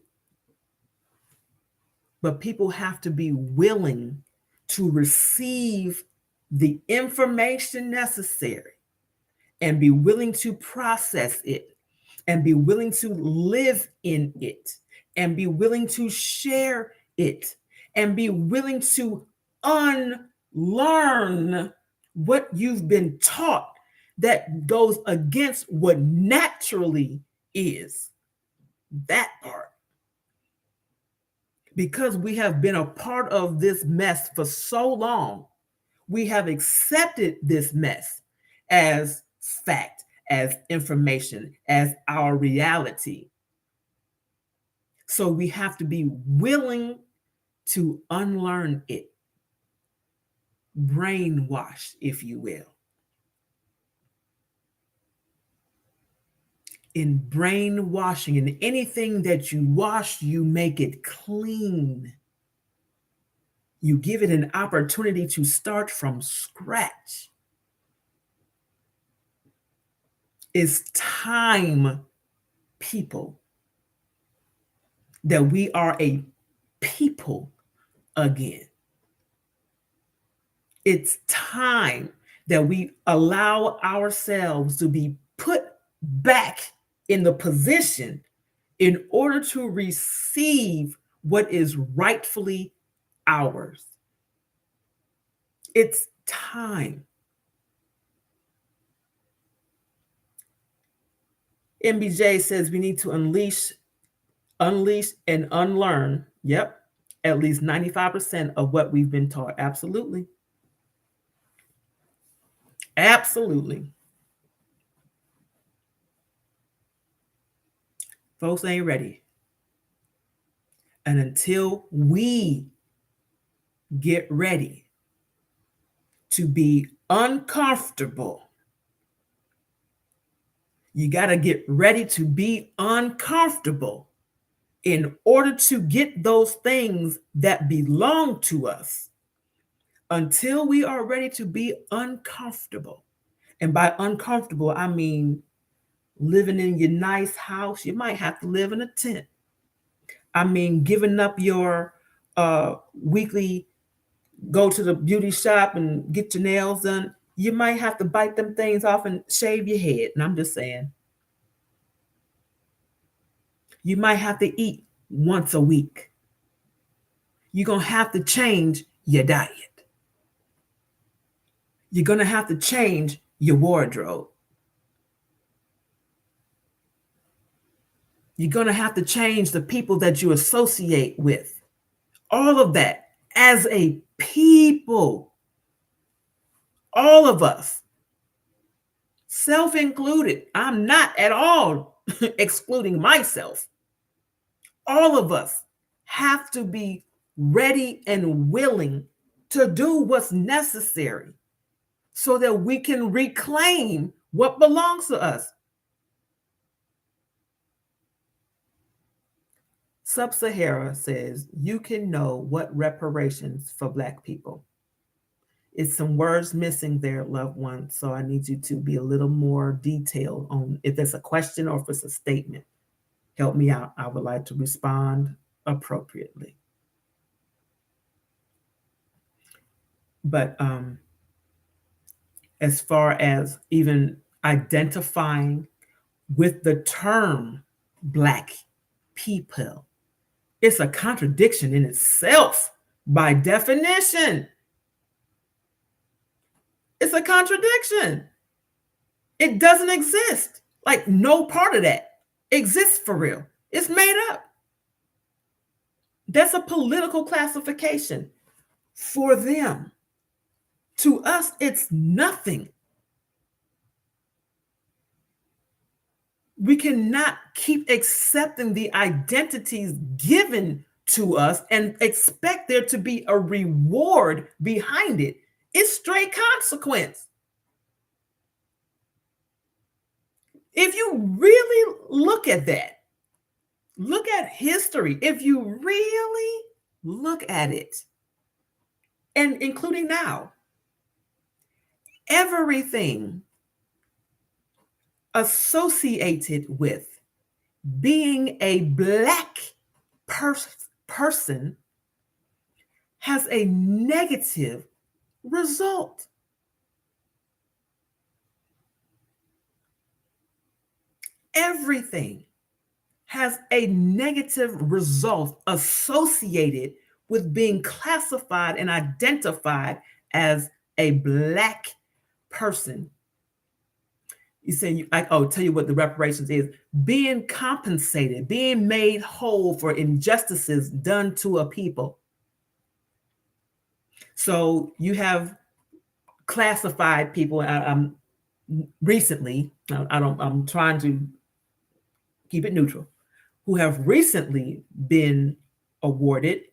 But people have to be willing to receive the information necessary and be willing to process it and be willing to live in it and be willing to share it and be willing to unlearn what you've been taught that goes against what naturally is. That part. Because we have been a part of this mess for so long, we have accepted this mess as fact, as information, as our reality. So we have to be willing to unlearn it, brainwash, if you will. In brainwashing, in anything that you wash, you make it clean. You give it an opportunity to start from scratch. It's time, people, that we are a people again. It's time that we allow ourselves to be put back in the position in order to receive what is rightfully ours. It's time. MBJ says we need to unleash and unlearn. Yep. At least 95% of what we've been taught. Absolutely. Absolutely. Folks ain't ready. And until we get ready to be uncomfortable, you got to get ready to be uncomfortable in order to get those things that belong to us. Until we are ready to be uncomfortable. And by uncomfortable, I mean living in your nice house. You might have to live in a tent. I mean, giving up your weekly go to the beauty shop and get your nails done. You might have to bite them things off and shave your head. And I'm just saying, you might have to eat once a week. You're going to have to change your diet. You're going to have to change your wardrobe. You're going to have to change the people that you associate with. All of that as a people. All of us, self included. I'm not at all excluding myself. All of us have to be ready and willing to do what's necessary so that we can reclaim what belongs to us. Sub-Sahara says, you can know what reparations for Black people. It's some words missing there, loved one. So I need you to be a little more detailed on if it's a question or if it's a statement. Help me out. I would like to respond appropriately. But as far as even identifying with the term Black people, it's a contradiction in itself by definition. It's a contradiction. It doesn't exist. Like no part of that exists for real. It's made up. That's a political classification for them. To us, it's nothing. We cannot keep accepting the identities given to us and expect there to be a reward behind it. It's straight consequence. If you really look at that, look at history, if you really look at it, and including now, everything associated with being a Black person has a negative result. Everything has a negative result associated with being classified and identified as a Black person. You say, I'll tell you what the reparations is: being compensated, being made whole for injustices done to a people. So you have classified people. Recently, I'm trying to keep it neutral, who have recently been awarded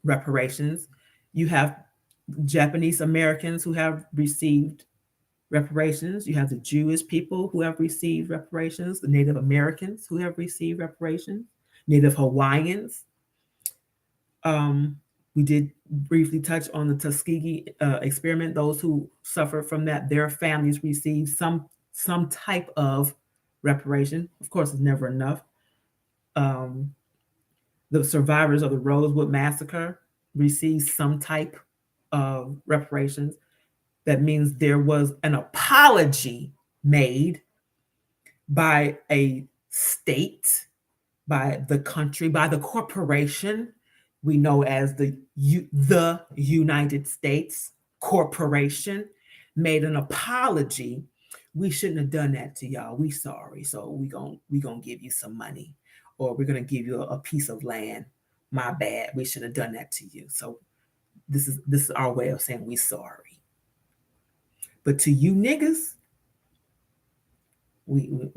reparations. You have Japanese Americans who have received reparations. You have the Jewish people who have received reparations, the Native Americans who have received reparations, Native Hawaiians. We did briefly touch on the Tuskegee experiment. Those who suffer from that, their families receive some type of reparation. Of course, it's never enough. The survivors of the Rosewood Massacre received some type of reparations. That means there was an apology made by a state, by the country, by the corporation we know as the United States Corporation, made an apology We shouldn't have done that to y'all. We sorry. So we gonna give you some money, or we're gonna give you a piece of land. My bad. We should have done that to you. So this is our way of saying we sorry. But to you niggas, we're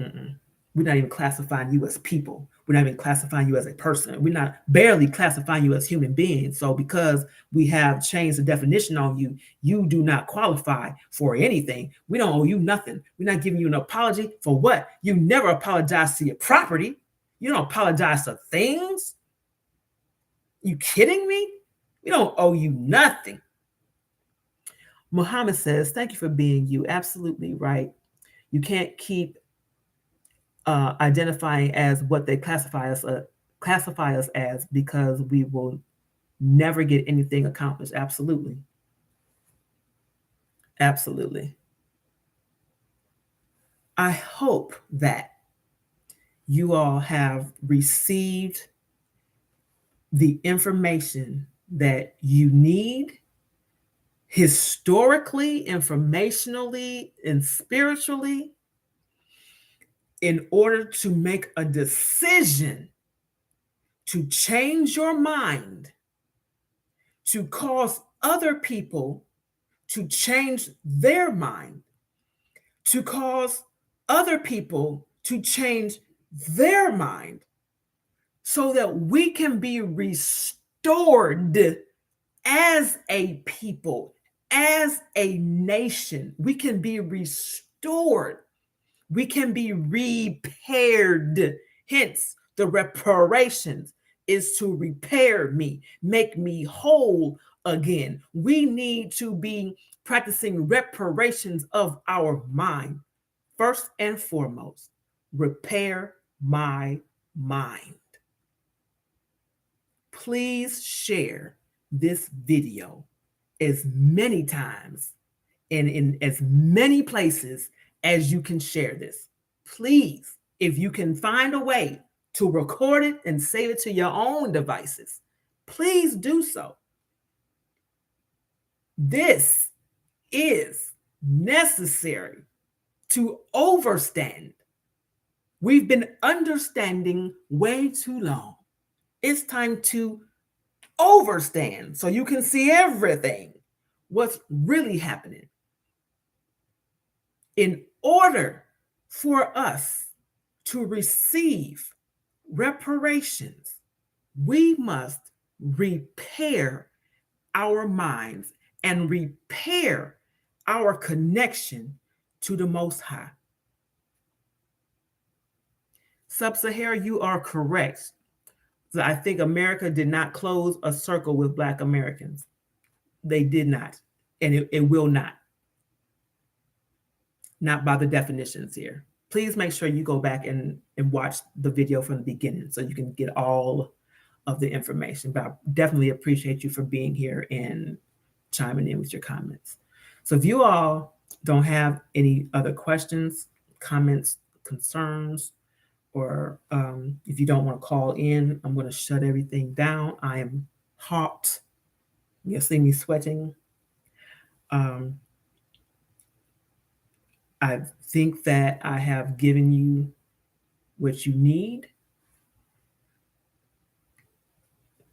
not even classifying you as people. We're not even classifying you as a person. We're not barely classifying you as human beings. So because we have changed the definition on you, you do not qualify for anything. We don't owe you nothing. We're not giving you an apology for what? You never apologize to your property. You don't apologize to things. You kidding me? We don't owe you nothing. Muhammad says, thank you for being you. Absolutely right. You can't keep identifying as what they classify us as, because we will never get anything accomplished. Absolutely. Absolutely. I hope that you all have received the information that you need historically, informationally, and spiritually in order to make a decision to change your mind, to cause other people to change their mind, to cause other people to change their mind, so that we can be restored as a people, as a nation. We can be restored. We can be repaired. Hence, the reparations is to repair me, make me whole again. We need to be practicing reparations of our mind. First and foremost, repair my mind. Please share this video as many times and in as many places as you can share this. Please, if you can find a way to record it and save it to your own devices, please do so. This is necessary to overstand. We've been understanding way too long. It's time to overstand so you can see everything, what's really happening. In order for us to receive reparations, we must repair our minds and repair our connection to the Most High. Sub-Sahara, you are correct. So I think America did not close a circle with Black Americans. They did not, and it will not. Not by the definitions here. Please make sure you go back and watch the video from the beginning so you can get all of the information. But I definitely appreciate you for being here and chiming in with your comments. So if you all don't have any other questions, comments, concerns, or if you don't want to call in, I'm going to shut everything down. I am hot. You'll see me sweating. I think that I have given you what you need,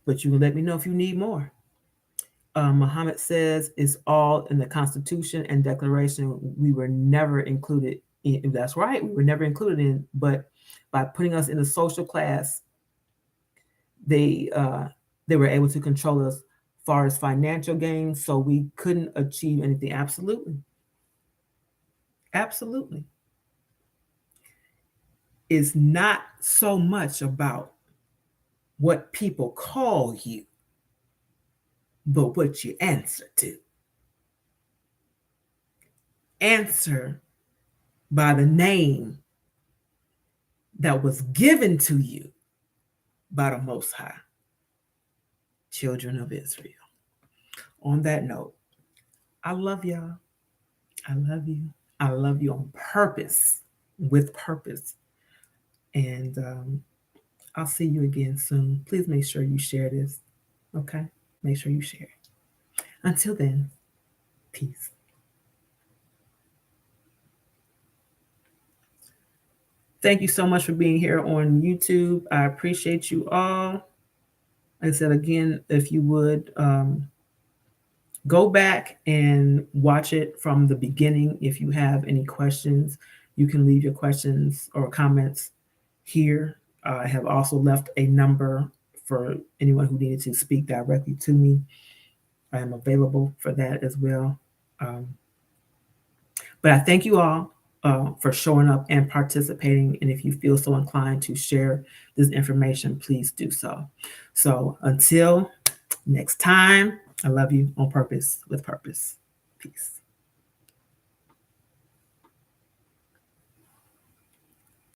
but you can let me know if you need more. Muhammad says it's all in the Constitution and Declaration. We were never included in. That's right, we were never included in. But by putting us in a social class, they were able to control us as far as financial gain, so we couldn't achieve anything. Absolutely, absolutely. It's not so much about what people call you, but what you answer to. Answer by the name that was given to you by the Most High, children of Israel. On that note, I love y'all. I love you. I love you on purpose, with purpose. And I'll see you again soon. Please make sure you share this. Okay? Make sure you share it. Until then, peace. Thank you so much for being here on YouTube. I appreciate you all. Like I said again, if you would go back and watch it from the beginning. If you have any questions, you can leave your questions or comments here. I have also left a number for anyone who needed to speak directly to me. I am available for that as well. Um, but I thank you all for showing up and participating. And if you feel so inclined to share this information, please do so. So until next time, I love you on purpose with purpose. Peace.